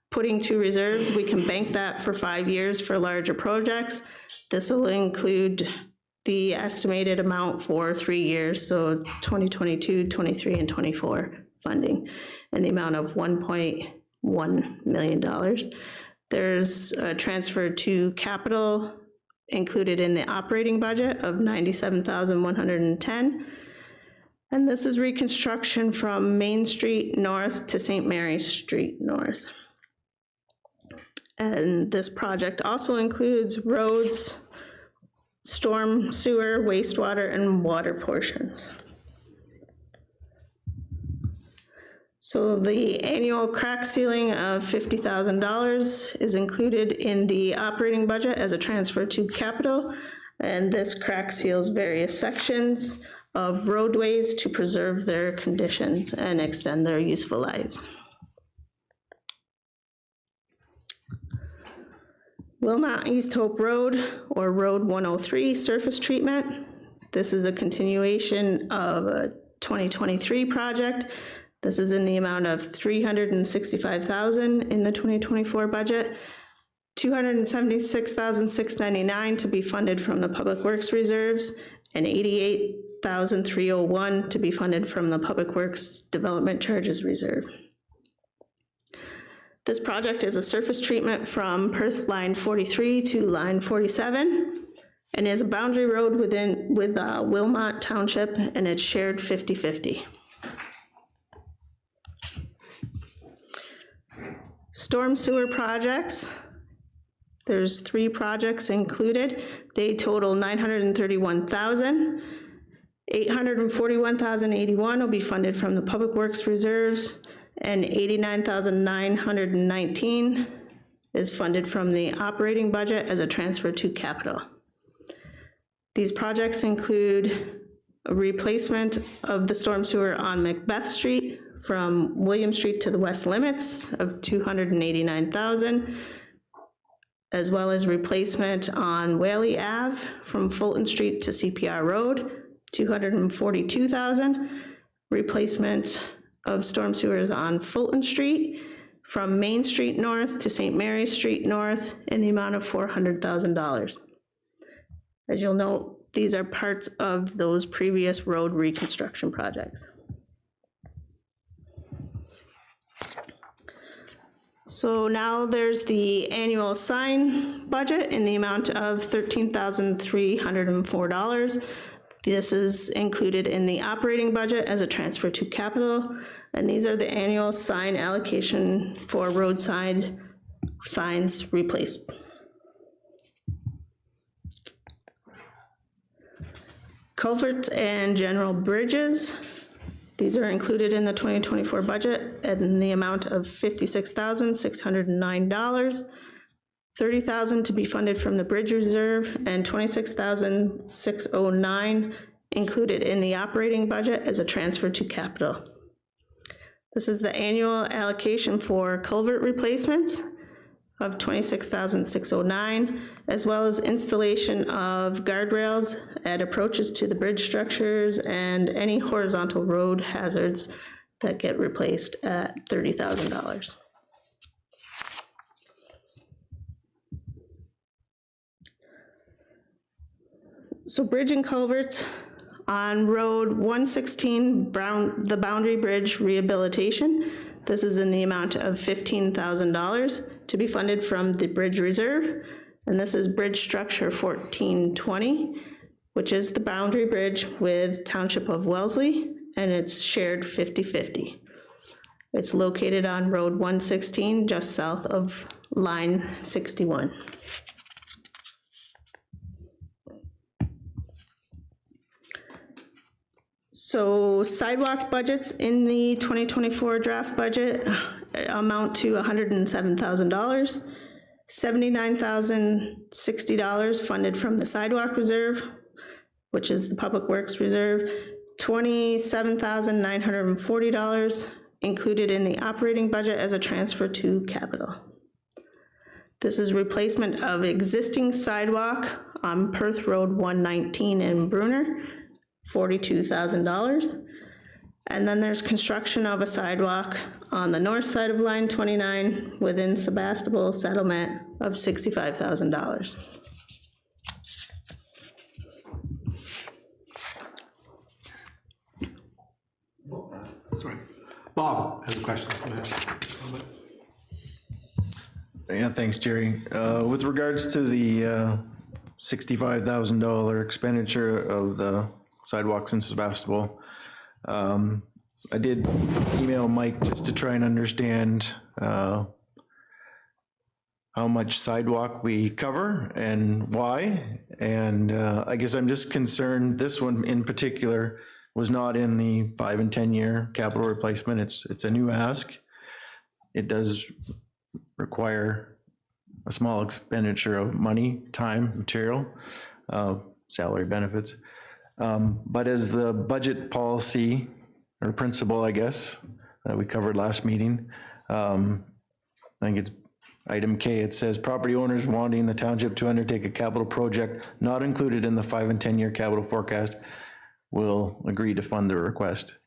putting to reserves. We can bank that for 5 years for larger projects. This will include the estimated amount for 3 years, so 2022, 23, and 24 funding in the amount of $1.1 million. There's a transfer to capital included in the operating budget of $97,110. And this is reconstruction from Main Street North to St. Mary's Street North. And this project also includes roads, storm sewer, wastewater, and water portions. So the annual crack ceiling of $50,000 is included in the operating budget as a transfer to capital. And this crack seals various sections of roadways to preserve their conditions and extend their useful lives. Wilmot East Hope Road, or Road 103, surface treatment. This is a continuation of a 2023 project. This is in the amount of $365,000 in the 2024 budget, $276,699 to be funded from the Public Works reserves, and $88,301 to be funded from the Public Works Development Charges Reserve. This project is a surface treatment from Perth Line 43 to Line 47, and is a boundary road with Wilmot Township, and it's shared 50-50. Storm sewer projects. There's 3 projects included. They total $931,000. $841,081 will be funded from the Public Works reserves, and $89,919 is funded from the operating budget as a transfer to capital. These projects include a replacement of the storm sewer on Macbeth Street from William Street to the west limits of $289,000, as well as replacement on Whaley Ave from Fulton Street to CPR Road, $242,000. Replacement of storm sewers on Fulton Street from Main Street North to St. Mary's Street North in the amount of $400,000. As you'll note, these are parts of those previous road reconstruction projects. So now there's the annual sign budget in the amount of $13,304. This is included in the operating budget as a transfer to capital, and these are the annual sign allocation for roadside signs replaced. Culverts and general bridges, these are included in the 2024 budget in the amount of $56,609. $30,000 to be funded from the bridge reserve, and $26,609 included in the operating budget as a transfer to capital. This is the annual allocation for culvert replacements of $26,609, as well as installation of guardrails at approaches to the bridge structures and any horizontal road hazards that get replaced at $30,000. So bridge and culverts on Road 116, the Boundary Bridge rehabilitation. This is in the amount of $15,000 to be funded from the bridge reserve. And this is bridge structure 1420, which is the boundary bridge with Township of Wellesley, and it's shared 50-50. It's located on Road 116, just south of line 61. So sidewalk budgets in the 2024 draft budget amount to $107,000. $79,060 funded from the sidewalk reserve, which is the Public Works reserve. $27,940 included in the operating budget as a transfer to capital. This is replacement of existing sidewalk on Perth Road 119 in Bruner, $42,000. And then there's construction of a sidewalk on the north side of line 29 within Sebastopol settlement of $65,000. Sorry. Bob has a question. Go ahead. Yeah, thanks, Jerry. With regards to the $65,000 expenditure of the sidewalks in Sebastopol, I did email Mike just to try and understand how much sidewalk we cover and why. And I guess I'm just concerned, this one in particular was not in the 5 and 10 year capital replacement. It's a new ask. It does require a small expenditure of money, time, material, salary, benefits. But as the budget policy or principle, I guess, that we covered last meeting, I think it's item K, it says property owners wanting the township to undertake a capital project not included in the 5 and 10 year capital forecast will agree to fund the request.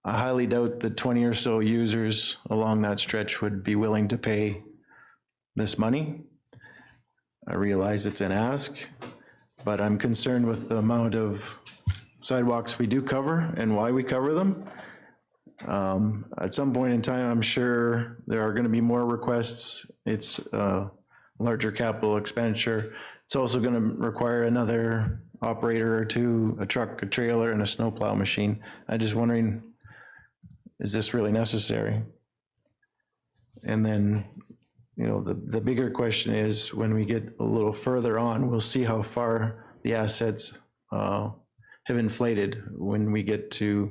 I highly doubt that 20 or so users along that stretch would be willing to pay this money. I realize it's an ask, but I'm concerned with the amount of sidewalks we do cover and why we cover them. At some point in time, I'm sure there are going to be more requests. It's a larger capital expenditure. It's also going to require another operator or two, a truck, a trailer, and a snowplow machine. I'm just wondering, is this really necessary? And then you know, the bigger question is when we get a little further on, we'll see how far the assets have inflated when we get to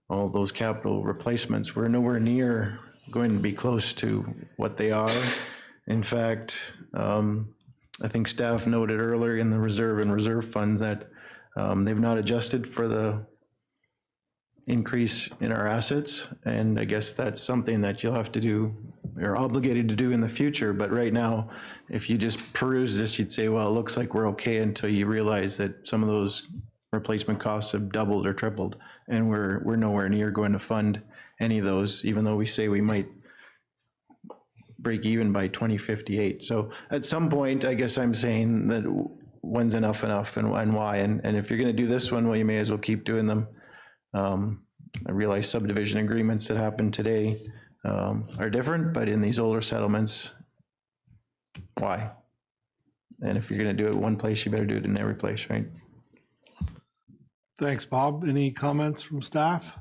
all those capital replacements. We're nowhere near going to be close to what they are. In fact, I think staff noted earlier in the reserve and reserve funds that they've not adjusted for the increase in our assets. And I guess that's something that you'll have to do, you're obligated to do in the future. But right now, if you just peruse this, you'd say, well, it looks like we're okay, until you realize that some of those replacement costs have doubled or tripled. And we're nowhere near going to fund any of those, even though we say we might break even by 2058. So at some point, I guess I'm saying that when's enough and why. And if you're gonna do this one, well, you may as well keep doing them. I realize subdivision agreements that happen today are different, but in these older settlements, why? And if you're gonna do it one place, you better do it in every place, right? Thanks, Bob. Any comments from staff?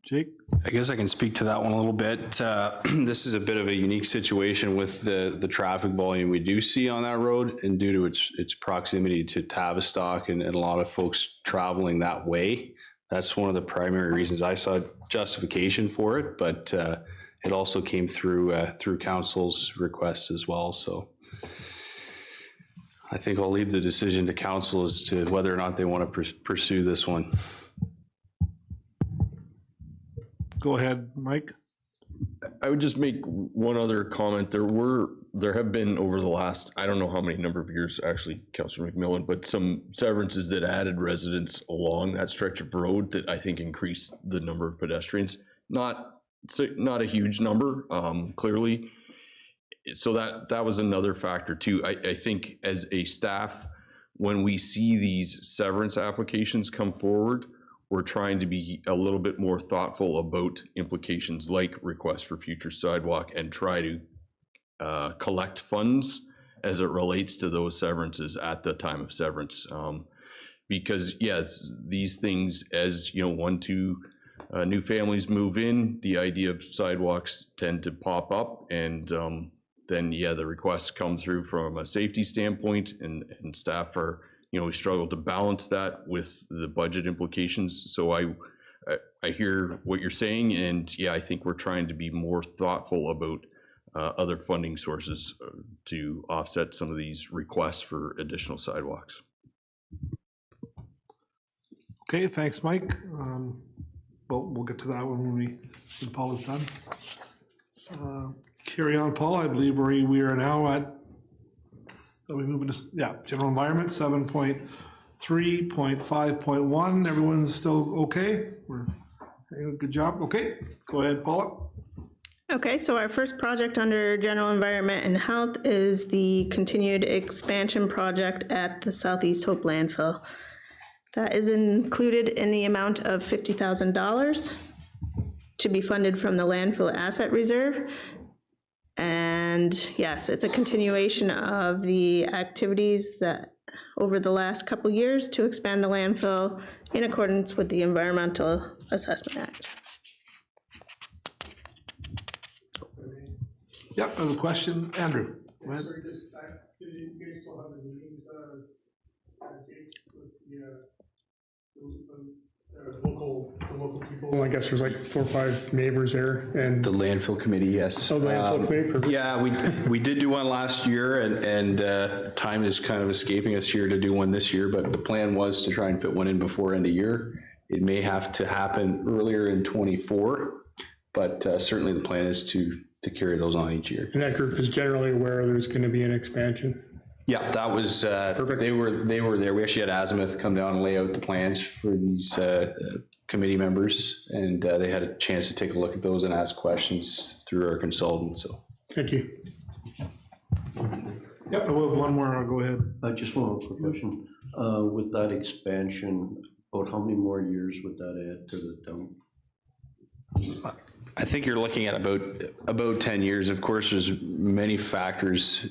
Jake? I guess I can speak to that one a little bit. This is a bit of a unique situation with the traffic volume we do see on that road, and due to its proximity to Tavistock and a lot of folks traveling that way. That's one of the primary reasons I saw justification for it, but it also came through council's request as well. So I think I'll leave the decision to council as to whether or not they want to pursue this one. Go ahead, Mike. I would just make one other comment. There have been over the last, I don't know how many number of years, actually, Councillor McMillan, but some severances that added residents along that stretch of road that I think increased the number of pedestrians. Not a huge number, clearly. So that was another factor too. I think as a staff, when we see these severance applications come forward, we're trying to be a little bit more thoughtful about implications like requests for future sidewalk, and try to collect funds as it relates to those severances at the time of severance. Because yes, these things, as you know, 1-2 new families move in, the idea of sidewalks tend to pop up, and then yeah, the requests come through from a safety standpoint, and staff are, you know, we struggle to balance that with the budget implications. So I hear what you're saying, and yeah, I think we're trying to be more thoughtful about other funding sources to offset some of these requests for additional sidewalks. Okay, thanks, Mike. We'll get to that one when Paul is done. Carry on, Paul. I believe we are now at, are we moving to, yeah, general environment, 7.3.5.1. Everyone's still okay? Good job. Okay, go ahead, Paula. Okay, so our first project under general environment and health is the continued expansion project at the Southeast Hope landfill. That is included in the amount of $50,000 to be funded from the landfill asset reserve. And yes, it's a continuation of the activities that over the last couple years to expand the landfill in accordance with the Environmental Assessment Act. Yep, I have a question. Andrew, go ahead. Sorry, just, do you guys still have the meetings, with the local people? Well, I guess there's like 4 or 5 neighbors there, and The landfill committee, yes. oh, the landfill committee, perfect. Yeah, we did do one last year, and time is kind of escaping us here to do one this year, but the plan was to try and fit one in before end of year. It may have to happen earlier in '24, but certainly the plan is to carry those on each year. And that group is generally aware there's going to be an expansion. Yeah, that was, they were there. We actually had Azimuth come down and lay out the plans for these committee members, and they had a chance to take a look at those and ask questions through our consultant, so. Thank you. Yep, I will have one more. Go ahead. Just one quick question. With that expansion, about how many more years would that add to the dump? I think you're looking at about 10 years. Of course, there's many factors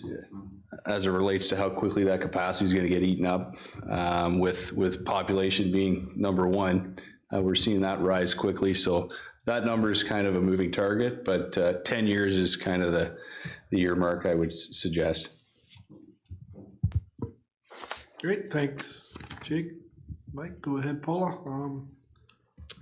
as it relates to how quickly that capacity is going to get eaten up. With population being number one, we're seeing that rise quickly. So that number is kind of a moving target, but 10 years is kind of the year mark I would suggest. Great, thanks, Jake. Mike, go ahead, Paula.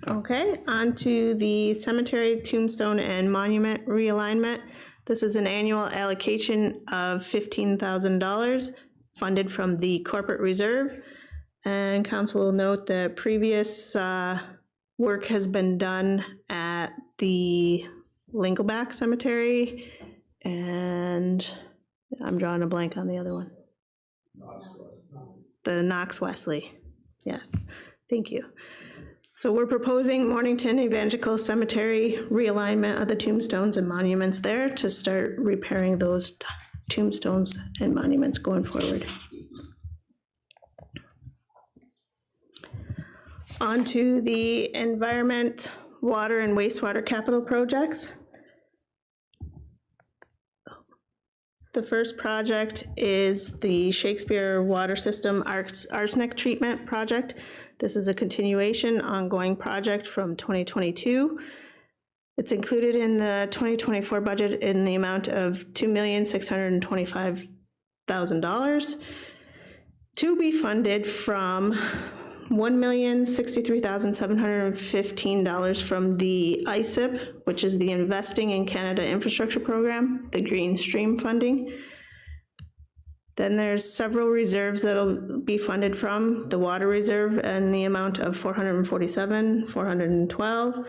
Okay, on to the cemetery, tombstone, and monument realignment. This is an annual allocation of $15,000 funded from the corporate reserve. And council will note that previous work has been done at the Lingelbach Cemetery, and I'm drawing a blank on the other one. The Knox Wesley, yes, thank you. So we're proposing Mornington Evangelical Cemetery realignment of the tombstones and monuments there to start repairing those tombstones and monuments going forward. On to the environment, water, and wastewater capital projects. The first project is the Shakespeare Water System arsenic treatment project. This is a continuation, ongoing project from 2022. It's included in the 2024 budget in the amount of $2,625,000 to be funded from $1,063,715 from the ISIP, which is the Investing in Canada Infrastructure Program, the Green Stream funding. Then there's several reserves that'll be funded from the water reserve in the amount of $447,412,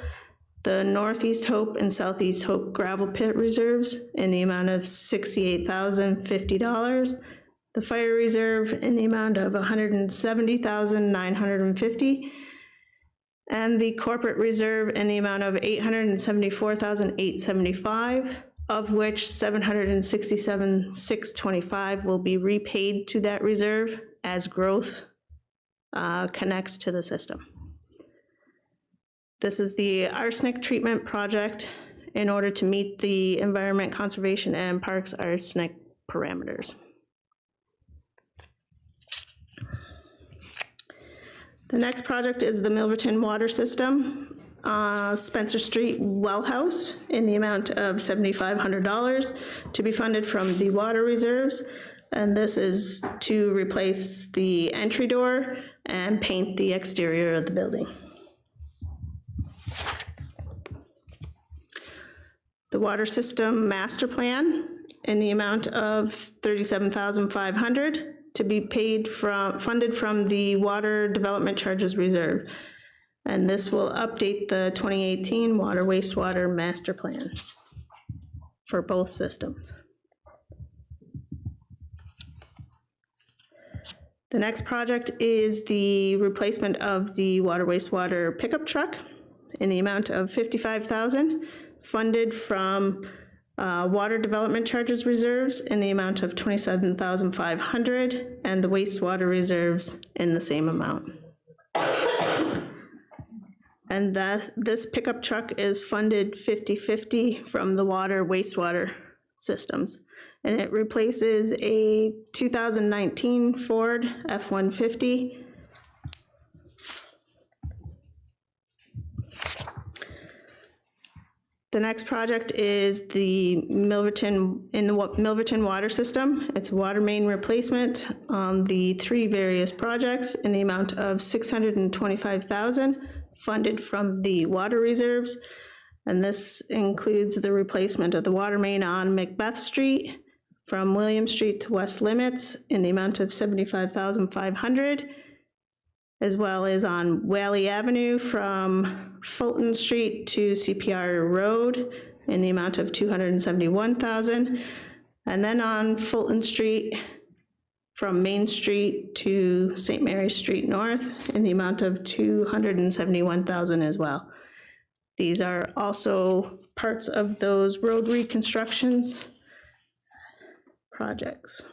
the Northeast Hope and Southeast Hope gravel pit reserves in the amount of $68,050, the fire reserve in the amount of $170,950, and the corporate reserve in the amount of $874,875, of which $767,625 will be repaid to that reserve as growth connects to the system. This is the arsenic treatment project in order to meet the Environment Conservation and Parks arsenic parameters. The next project is the Milverton Water System, Spencer Street Well House, in the amount of $7,500 to be funded from the water reserves. And this is to replace the entry door and paint the exterior of the building. The water system master plan in the amount of $37,500 to be funded from the Water Development Charges Reserve. And this will update the 2018 water wastewater master plan for both systems. The next project is the replacement of the water wastewater pickup truck in the amount of $55,000, funded from Water Development Charges Reserves in the amount of $27,500, and the wastewater reserves in the same amount. And this pickup truck is funded 50-50 from the water wastewater systems. And it replaces a 2019 Ford F-150. The next project is the Milverton Water System. It's water main replacement on the 3 various projects in the amount of $625,000, funded from the water reserves. And this includes the replacement of the water main on Macbeth Street from William Street to West Limits in the amount of $75,500, as well as on Whaley Avenue from Fulton Street to CPR Road in the amount of $271,000. And then on Fulton Street from Main Street to St. Mary's Street North in the amount of $271,000 as well. These are also parts of those road reconstructions projects.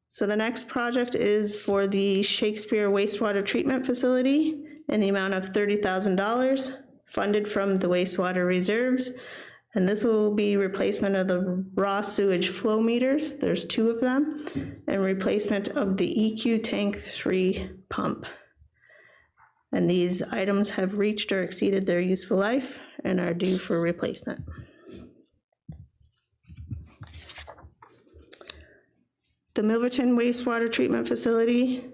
So the next project is for the Shakespeare Wastewater Treatment Facility in the amount of $30,000, funded from the wastewater reserves. And this will be replacement of the raw sewage flow meters, there's 2 of them, and replacement of the EQ Tank 3 pump. And these items have reached or exceeded their useful life and are due for replacement. The Milverton wastewater treatment facility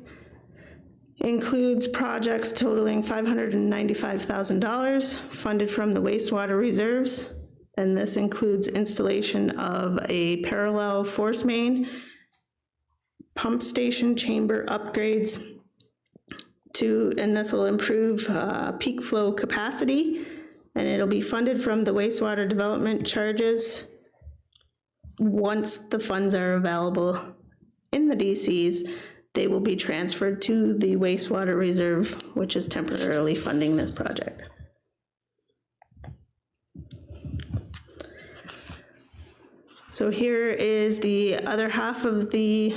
includes projects totaling $595,000 funded from the wastewater reserves. And this includes installation of a parallel force main, pump station chamber upgrades, and this will improve peak flow capacity, and it'll be funded from the wastewater development charges once the funds are available in the DCs. They will be transferred to the wastewater reserve, which is temporarily funding this project. So here is the other half of the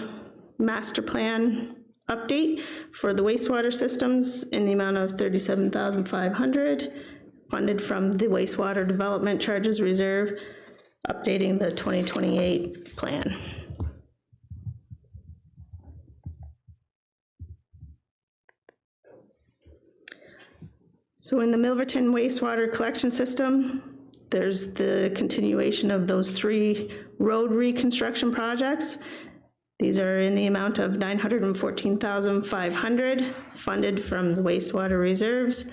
master plan update for the wastewater systems in the amount of $37,500, funded from the wastewater development charges reserve, updating the 2028 plan. So in the Milverton wastewater collection system, there's the continuation of those 3 road reconstruction projects. These are in the amount of $914,500, funded from the wastewater reserves.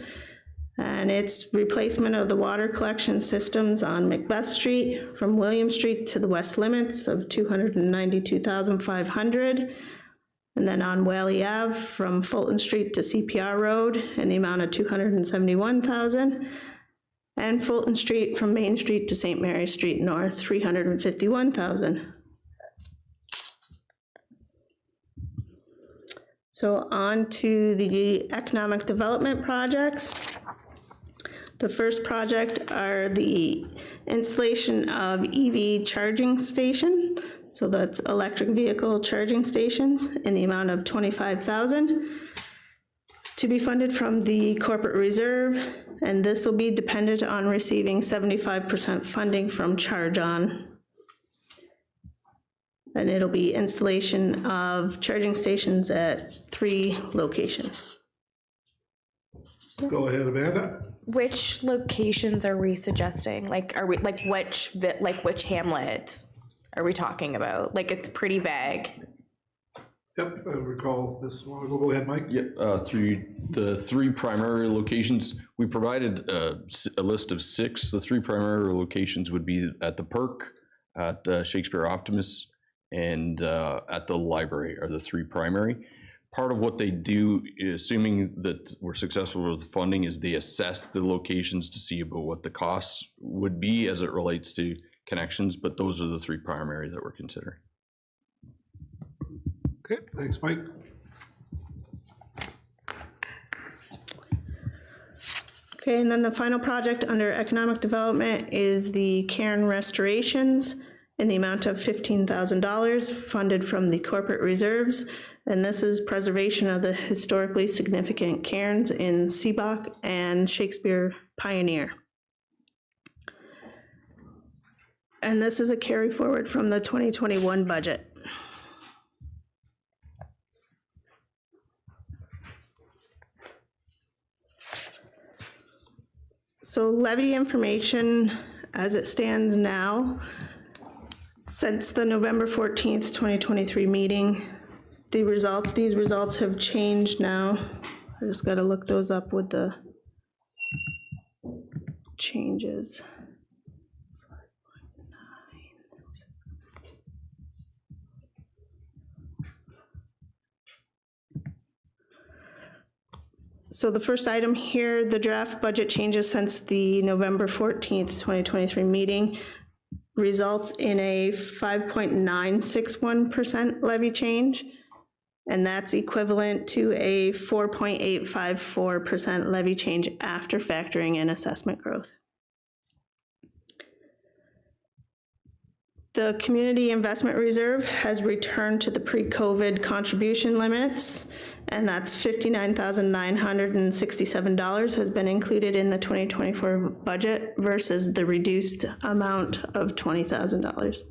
And it's replacement of the water collection systems on Macbeth Street from William Street to the west limits of $292,500. And then on Whaley Ave from Fulton Street to CPR Road in the amount of $271,000. And Fulton Street from Main Street to St. Mary Street North, $351,000. So on to the economic development projects. The first project are the installation of EV charging station. So that's electric vehicle charging stations in the amount of $25,000 to be funded from the corporate reserve. And this will be dependent on receiving 75% funding from Charge On. And it'll be installation of charging stations at 3 locations. Go ahead, Amanda. Which locations are we suggesting? Like, are we, like, which hamlet are we talking about? Like, it's pretty vague. Yep, I recall this one. Go ahead, Mike. Yep, through the 3 primary locations, we provided a list of 6. The 3 primary locations would be at the Perk, at the Shakespeare Optimist, and at the library are the 3 primary. Part of what they do, assuming that we're successful with the funding, is they assess the locations to see about what the costs would be as it relates to connections, but those are the 3 primary that we're considering. Okay, thanks, Mike. Okay, and then the final project under economic development is the cairn restorations in the amount of $15,000 funded from the corporate reserves. And this is preservation of the historically significant cairns in Seabock and Shakespeare Pioneer. And this is a carry forward from the 2021 budget. So levy information as it stands now, since the November 14th, 2023 meeting, these results have changed now. I just got to look those up with the changes. So the first item here, the draft budget changes since the November 14th, 2023 meeting results in a 5.961% levy change, and that's equivalent to a 4.854% levy change after factoring in assessment growth. The Community Investment Reserve has returned to the pre-COVID contribution limits, and that's $59,967 has been included in the 2024 budget versus the reduced amount of $20,000.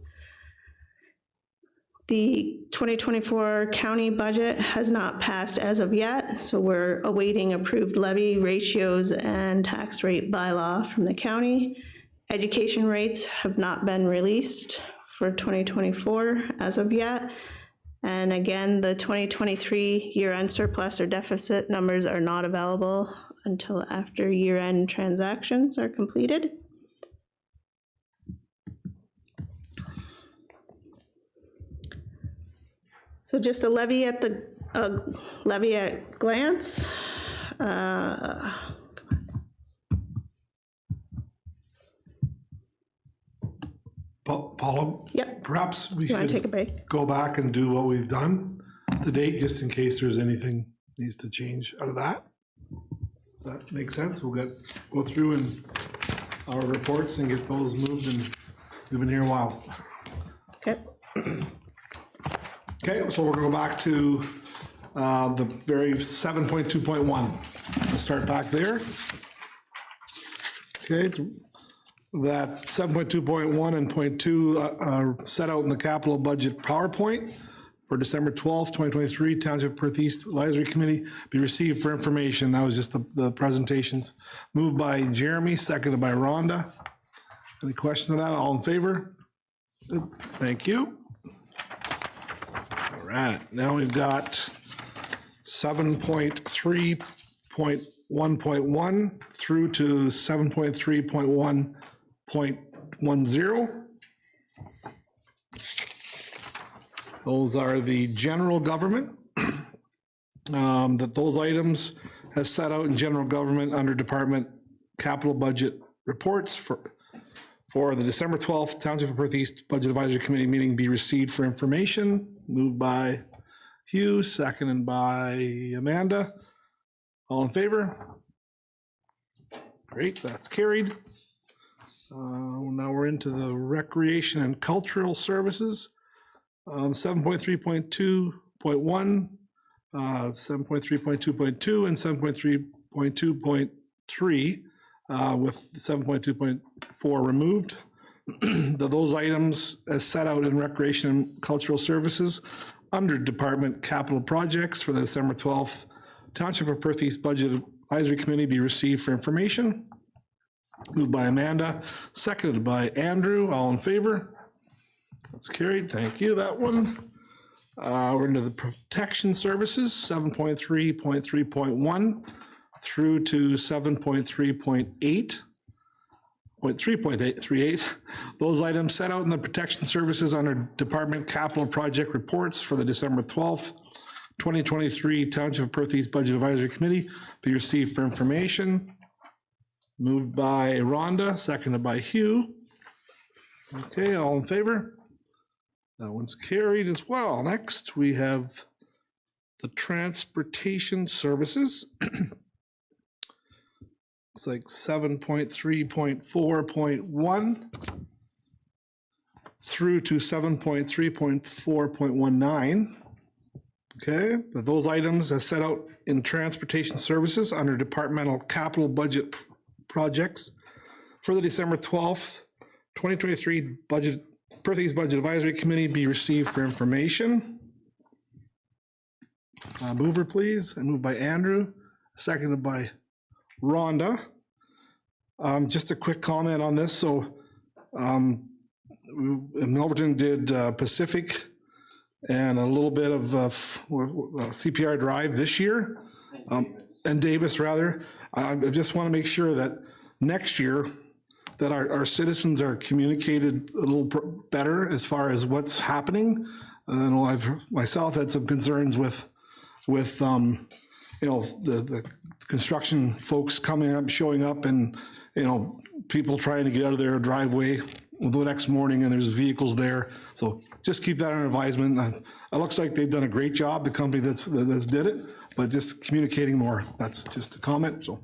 The 2024 county budget has not passed as of yet, so we're awaiting approved levy ratios and tax rate bylaw from the county. Education rates have not been released for 2024 as of yet. And again, the 2023 year-end surplus or deficit numbers are not available until after year-end transactions are completed. So just a levy at glance. Paula? Yep. Perhaps we You want to take a should break? go back and do what we've done to date, just in case there's anything needs to change out of that. That makes sense. We'll go through and our reports and get those moved, and we've been here a while. Okay. Okay, so we're gonna go back to the very 7.2.1. Let's start back there. Okay, that 7.2.1 and .2 are set out in the capital budget PowerPoint for December 12th, 2023, Township Perth East Advisory Committee be received for information. That was just the presentations. Moved by Jeremy, seconded by Rhonda. Any question of that? All in favor? Thank you. All right, now we've got 7.3.1.1 through to 7.3.1.10. Those are the general government. That those items as set out in general government under department capital budget reports for the December 12th Township of Perth East Budget Advisory Committee meeting be received for information. Moved by Hugh, seconded by Amanda. All in favor? Great, that's carried. Now we're into the recreation and cultural services. 7.3.2.1, 7.3.2.2, and 7.3.2.3, with 7.2.4 removed. Those items as set out in recreation and cultural services under department capital projects for the December 12th Township of Perth East Budget Advisory Committee be received for information. Moved by Amanda, seconded by Andrew. All in favor? That's carried. Thank you. That one. We're into the protection services, 7.3.3.1 through to 7.3.8.3.38. Those items set out in the protection services under department capital project reports for the December 12th, 2023 Township of Perth East Budget Advisory Committee be received for information. Moved by Rhonda, seconded by Hugh. Okay, all in favor? That one's carried as well. Next, we have the transportation services. It's like 7.3.4.1 through to 7.3.4.19. Okay, but those items as set out in transportation services under departmental capital budget projects for the December 12th, 2023 budget, Perth East Budget Advisory Committee be received for information. Mover, please. And moved by Andrew, seconded by Rhonda. Just a quick comment on this. So Milverton did Pacific and a little bit of CPR Drive this year, and Davis rather. I just want to make sure that next year that our citizens are communicated a little better as far as what's happening. I know I've myself had some concerns with the construction folks coming up, showing up, and people trying to get out of their driveway the next morning, and there's vehicles there. So just keep that on advisement. It looks like they've done a great job, the company that's did it, but just communicating more. That's just a comment. So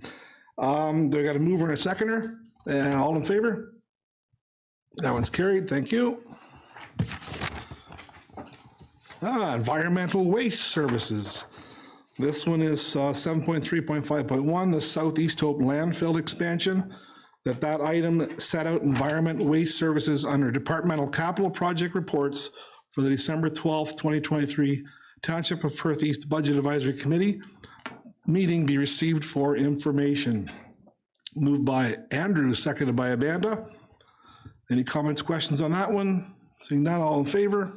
they got a mover and a seconder. All in favor? That one's carried. Thank you. Environmental waste services. This one is 7.3.5.1, the Southeast Hope landfill expansion. That item set out environment waste services under departmental capital project reports for the December 12th, 2023 Township of Perth East Budget Advisory Committee meeting be received for information. Moved by Andrew, seconded by Amanda. Any comments, questions on that one? Seeing none, all in favor?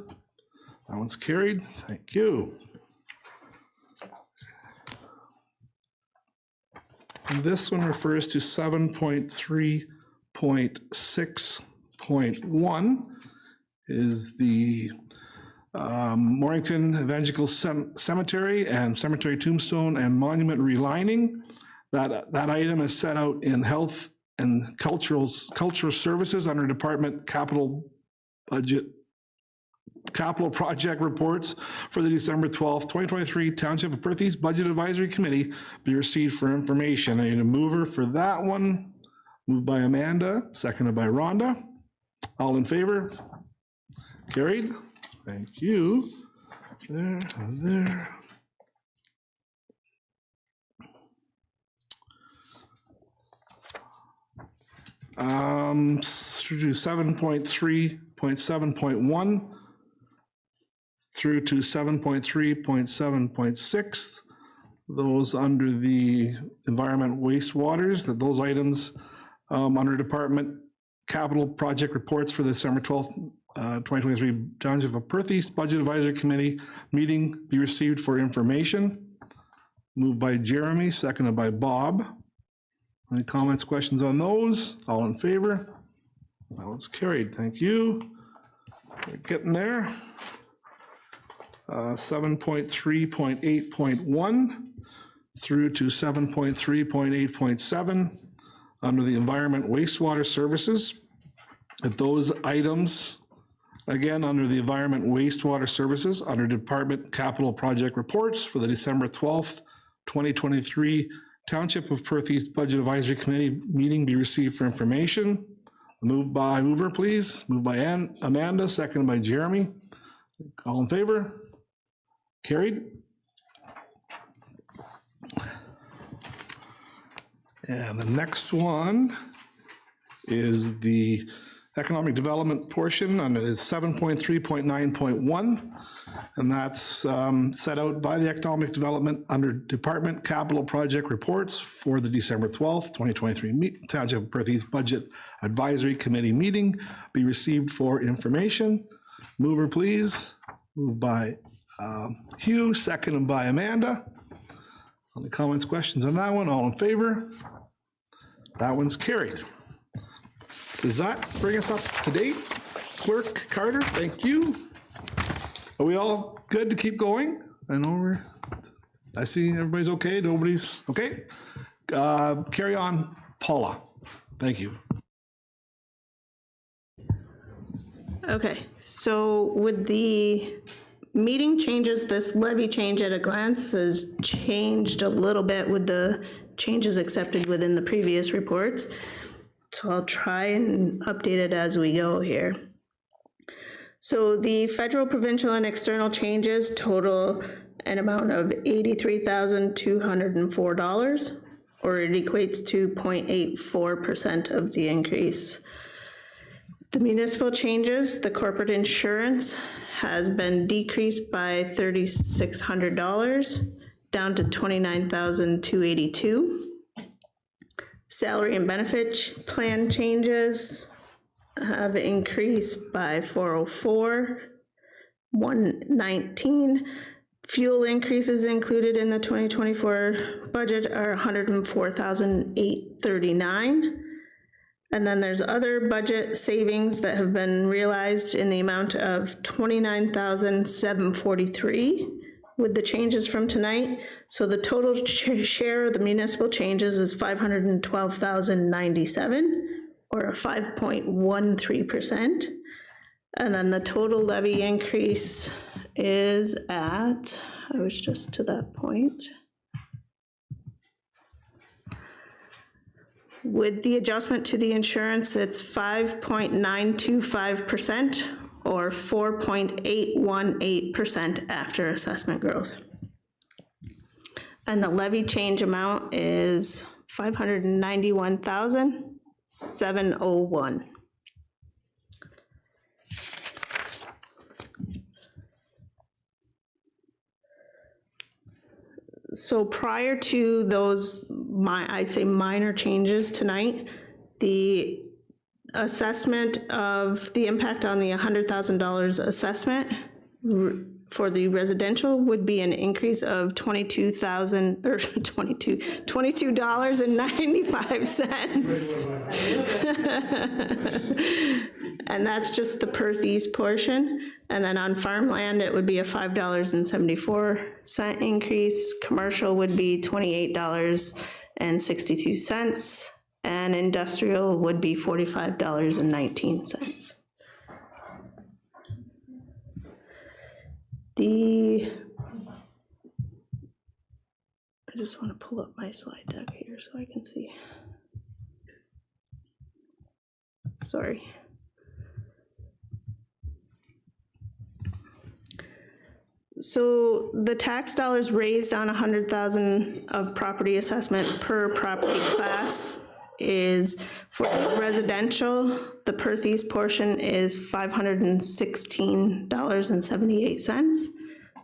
That one's carried. Thank you. And this one refers to 7.3.6.1 is the Mornington Evangelical Cemetery and Cemetery Tombstone and Monument Relining. That item is set out in Health and Cultural Services under Department Capital Project Reports for the December 12th, 2023 Township of Perth East Budget Advisory Committee be received for information. I need a mover for that one. Moved by Amanda, seconded by Rhonda. All in favor? Carried. Thank you. There and there. Through 7.3.7.1 through to 7.3.7.6, those under the environment wastewaters, that those items under Department Capital Project Reports for the December 12th, 2023 Township of Perth East Budget Advisory Committee meeting be received for information. Moved by Jeremy, seconded by Bob. Any comments, questions on those? All in favor? That one's carried. Thank you. We're getting there. 7.3.8.1 through to 7.3.8.7 under the Environment Wastewater Services. At those items, again, under the Environment Wastewater Services, under Department Capital Project Reports for the December 12th, 2023 Township of Perth East Budget Advisory Committee meeting be received for information. Moved by, mover please, moved by Amanda, seconded by Jeremy. All in favor? Carried. And the next one is the economic development portion under 7.3.9.1, and that's set out by the economic development under Department Capital Project Reports for the December 12th, 2023 Township of Perth East Budget Advisory Committee meeting be received for information. Mover please. Moved by Hugh, seconded by Amanda. Any comments, questions on that one? All in favor? That one's carried. Does that bring us up to date? Clerk Carter, thank you. Are we all good to keep going? I see everybody's okay, nobody's, okay. Carry on, Paula, thank you. Okay, so with the meeting changes, this levy change at a glance has changed a little bit with the changes accepted within the previous reports. So I'll try and update it as we go here. So the federal, provincial, and external changes total an amount of $83,204, or it equates to 0.84% of the increase. The municipal changes, the corporate insurance has been decreased by $3,600 down to $29,282. Salary and benefit plan changes have increased by $404, $119. Fuel increases included in the 2024 budget are $104,839. And then there's other budget savings that have been realized in the amount of $29,743 with the changes from tonight. So the total share of the municipal changes is $512,097, or a 5.13%. And then the total levy increase is at, I was just to that point. With the adjustment to the insurance, it's 5.925%, or 4.818% after assessment growth. And the levy change amount is $591,701. So prior to those, I'd say minor changes tonight, the assessment of the impact on the $100,000 assessment for the residential would be an increase of $22,095. And that's just the Perth East portion. And then on farmland, it would be a $5.74 increase. Commercial would be $28.62. And industrial would be $45.19. I just want to pull up my slide deck here so I can see. Sorry. So the tax dollars raised on 100,000 of property assessment per property class is for residential, the Perth East portion is $516.78.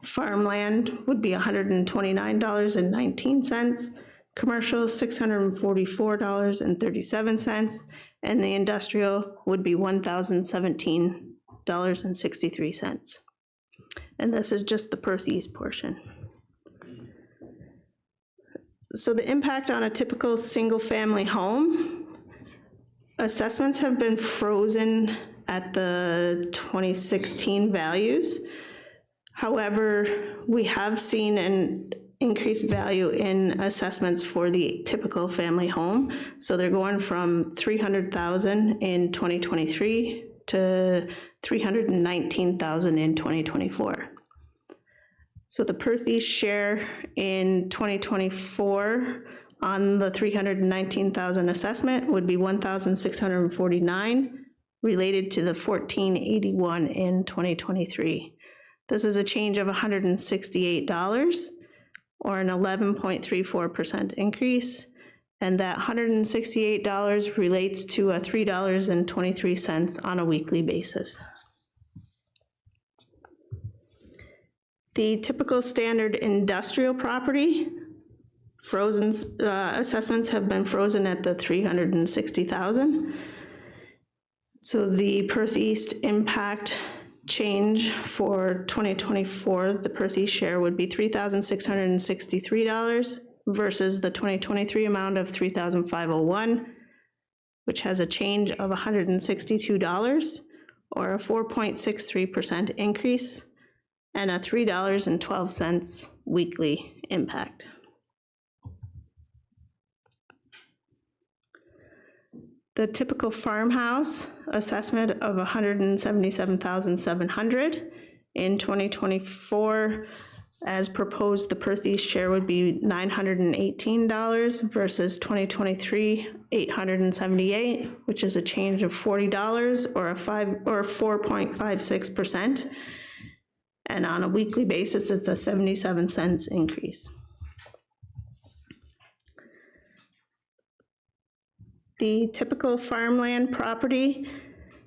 Farmland would be $129.19. Commercial, $644.37. And the industrial would be $1,017.63. And this is just the Perth East portion. So the impact on a typical single-family home, assessments have been frozen at the 2016 values. However, we have seen an increased value in assessments for the typical family home. So they're going from $300,000 in 2023 to $319,000 in 2024. So the Perth East share in 2024 on the $319,000 assessment would be $1,649, related to the $1,481 in 2023. This is a change of $168, or an 11.34% increase, and that $168 relates to a $3.23 on a weekly basis. The typical standard industrial property, frozen assessments have been frozen at the $360,000. So the Perth East impact change for 2024, the Perth East share would be $3,663 versus the 2023 amount of $3,501, which has a change of $162, or a 4.63% increase, and a $3.12 weekly impact. The typical farmhouse assessment of $177,700 in 2024, as proposed, the Perth East share would be $918 versus 2023 $878, which is a change of $40, or 4.56%. And on a weekly basis, it's a 77 cents increase. The typical farmland property,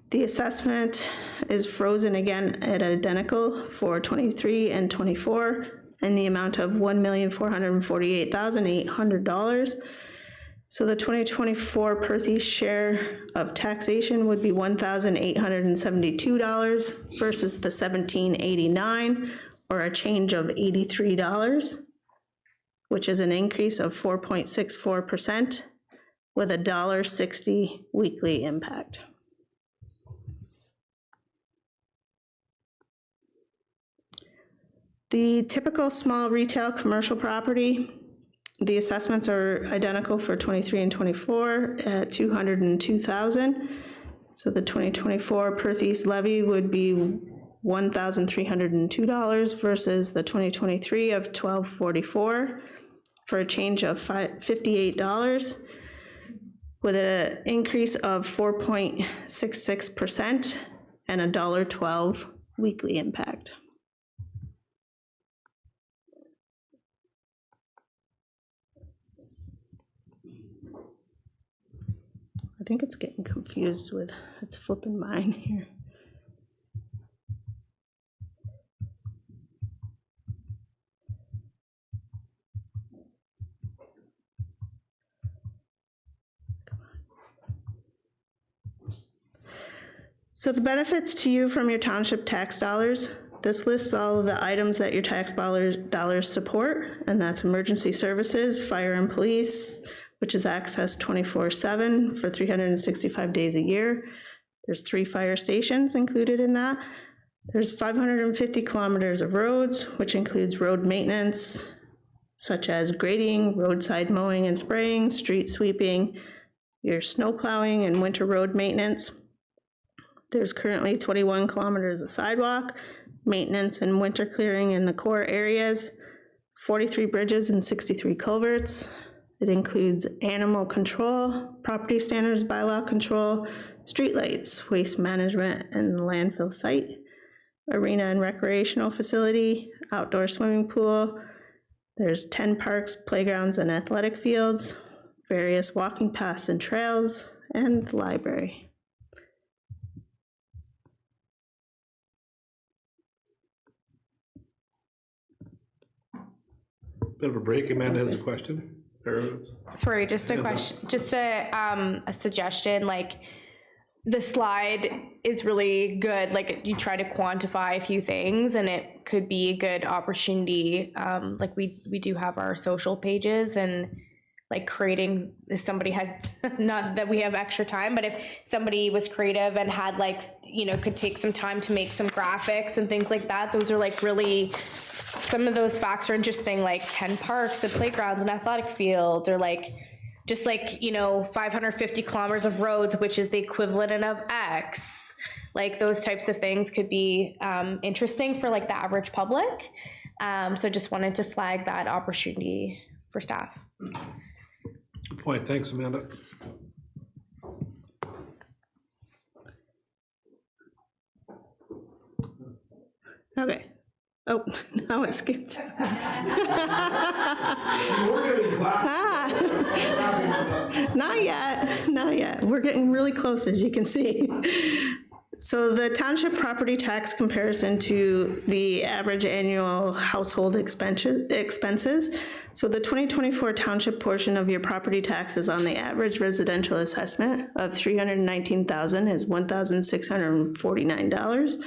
the assessment is frozen again at identical for 23 and 24, in the amount of $1,448,800. So the 2024 Perth East share of taxation would be $1,872 versus the $1,789, or a change of $83, which is an increase of 4.64%, with a $1.60 weekly impact. The typical small retail commercial property, the assessments are identical for 23 and 24 at $202,000. So the 2024 Perth East levy would be $1,302 versus the 2023 of $1,244, for a change of $58, with an increase of 4.66% and a $1.12 weekly impact. I think it's getting confused with, it's flipping mine here. So the benefits to you from your township tax dollars, this lists all of the items that your tax dollars support, and that's emergency services, fire and police, which is accessed 24/7 for 365 days a year. There's 3 fire stations included in that. There's 550 kilometers of roads, which includes road maintenance, such as grading, roadside mowing and spraying, street sweeping, your snow plowing and winter road maintenance. There's currently 21 kilometers of sidewalk, maintenance and winter clearing in the core areas, 43 bridges and 63 culverts. It includes animal control, property standards bylaw control, streetlights, waste management and landfill site, arena and recreational facility, outdoor swimming pool. There's 10 parks, playgrounds, and athletic fields, various walking paths and trails, and the library. Bit of a break. Amanda has a question. Sorry, just a question, just a suggestion, like, the slide is really good, like, you try to quantify a few things, and it could be a good opportunity, like, we do have our social pages, and like creating, if somebody had, not that we have extra time, but if somebody was creative and had, like, you know, could take some time to make some graphics and things like that, those are like really, some of those facts are interesting, like 10 parks and playgrounds and athletic fields, or like, just like, you know, 550 kilometers of roads, which is the equivalent of X. Like, those types of things could be interesting for like the average public. So just wanted to flag that opportunity for staff. Good point. Thanks, Amanda. Okay. Oh, now it skipped. Not yet, not yet. We're getting really close, as you can see. So the township property tax comparison to the average annual household expenses. So the 2024 township portion of your property taxes on the average residential assessment of $319,000 is $1,649.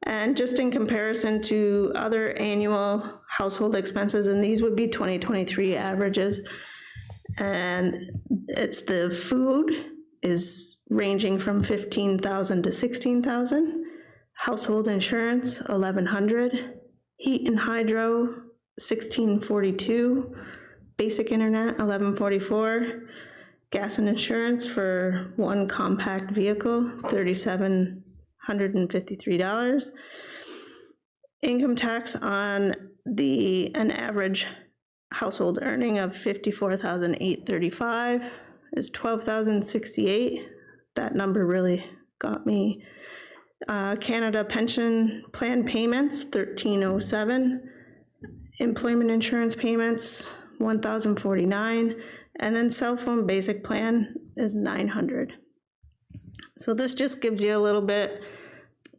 And just in comparison to other annual household expenses, and these would be 2023 averages, and it's the food is ranging from $15,000 to $16,000, household insurance $1,100, heat and hydro $1,642, basic internet $1,144, gas and insurance for one compact vehicle $3,753. Income tax on an average household earning of $54,835 is $12,068. That number really got me. Canada pension plan payments $1,307. Employment insurance payments $1,049, and then cell phone basic plan is $900. So this just gives you a little bit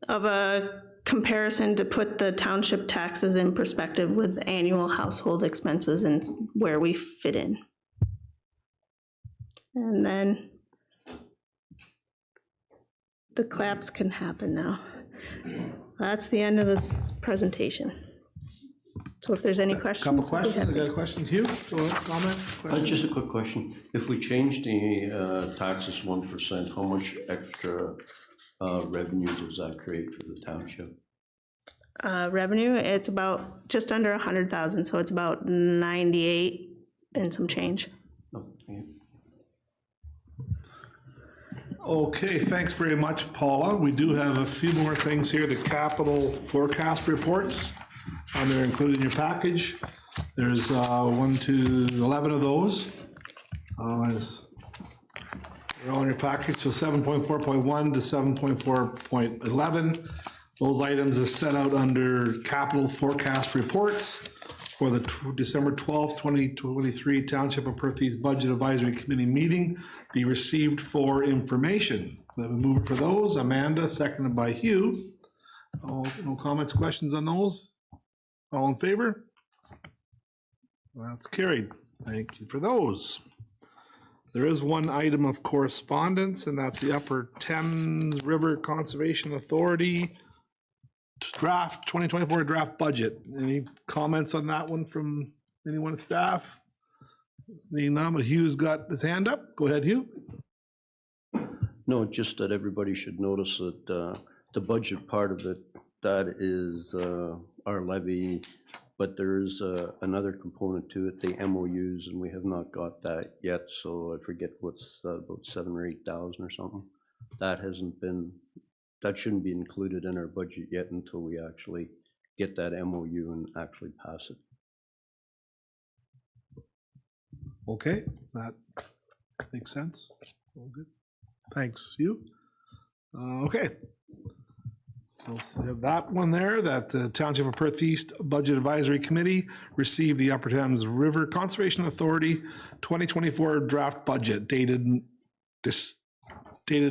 of a comparison to put the township taxes in perspective with annual household expenses and where we fit in. And then the claps can happen now. That's the end of this presentation. So if there's any questions. Couple questions. I got a question. Hugh, go ahead, comment? Question? Just a quick question. If we change the taxes 1%, how much extra revenue does that create for the township? Revenue, it's about just under 100,000, so it's about 98 and some change. Oh, thank you. Okay, thanks very much, Paula. We do have a few more things here. The capital forecast reports. They're included in your package. There's 1 to 11 of those. They're all in your package, so 7.4.1 to 7.4.11. Those items are set out under capital forecast reports for the December 12th, 2023 Township of Perthes Budget Advisory Committee meeting. Be received for information. We have a mover for those, Amanda, seconded by Hugh. No comments, questions on those? All in favor? That's carried. Thank you for those. There is one item of correspondence, and that's the Upper Thames River Conservation Authority draft, 2024 draft budget. Any comments on that one from anyone on staff? Seeing none, but Hugh's got his hand up. Go ahead, Hugh. No, just that everybody should notice that the budget part of it, that is our levy, but there is another component to it, the MOUs, and we have not got that yet, so I forget what's about 7,000 or 8,000 or something. That hasn't been, that shouldn't be included in our budget yet until we actually get that MOU and actually pass it. Okay, that makes sense. All good. Thanks, Hugh. Okay. So we have that one there, that the Township of Perth East Budget Advisory Committee received the Upper Thames River Conservation Authority 2024 draft budget dated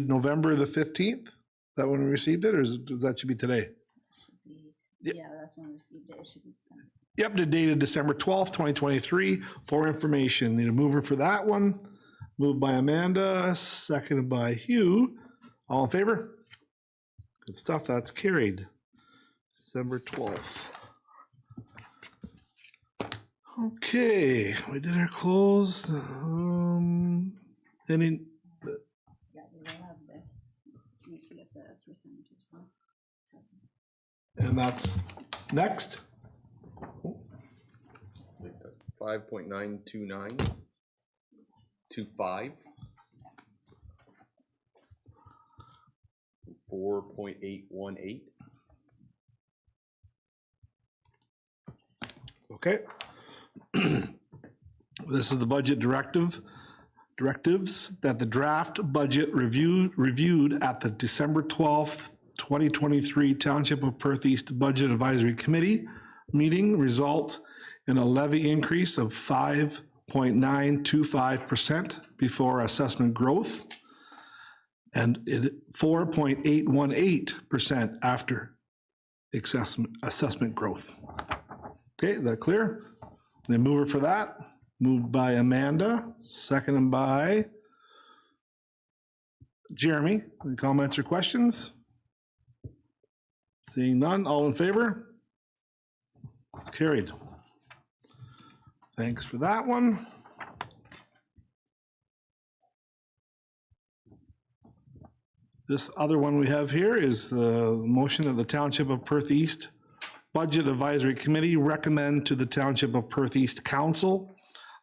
November the 15th. Is that when we received it, or does that should be today? Yeah, that's when we received it. It should be December. Yep, dated December 12th, 2023, for information. Need a mover for that one. Moved by Amanda, seconded by Hugh. All in favor? Good stuff, that's carried. December 12th. Okay, we did our closed. Any, Yeah, we will have this. Need to get the percentages from. and that's next. 5.929 to 4.818. Okay. This is the budget directives that the draft budget reviewed at the December 12th, 2023 Township of Perth East Budget Advisory Committee meeting result in a levy increase of 5.925% before assessment growth and 4.818% after assessment growth. Okay, is that clear? Then mover for that, moved by Amanda, seconded by Jeremy. Any comments or questions? Seeing none, all in favor? It's carried. Thanks for that one. This other one we have here is the motion that the Township of Perth East Budget Advisory Committee recommend to the Township of Perth East Council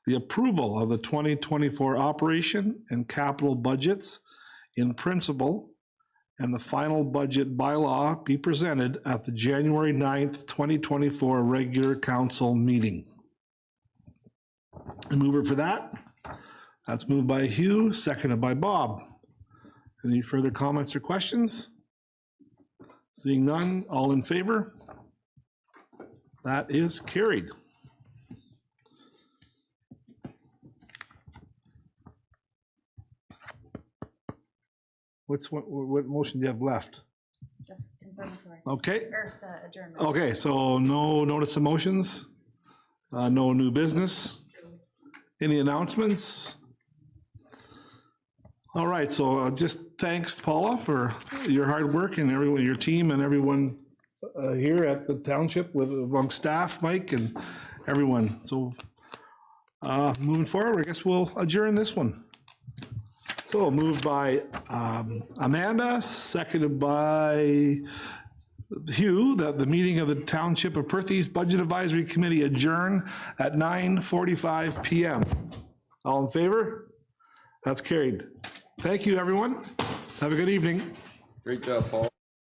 the approval of the 2024 operation and capital budgets in principle and the final budget bylaw be presented at the January 9th, 2024 regular council meeting. A mover for that? That's moved by Hugh, seconded by Bob. Any further comments or questions? Seeing none, all in favor? That is carried. What motion do you have left? Just confirmatory. Okay, Or the adjournment. okay, so no notice of motions, no new business. Any announcements? All right, so just thanks, Paula, for your hard work and everyone, your team and everyone here at the township with among staff, Mike and everyone. So moving forward, I guess we'll adjourn this one. So moved by Amanda, seconded by Hugh, that the meeting of the Township of Perth East Budget Advisory Committee adjourn at 9:45 p.m. All in favor? That's carried. Thank you, everyone. Have a good evening. Great job, Paul.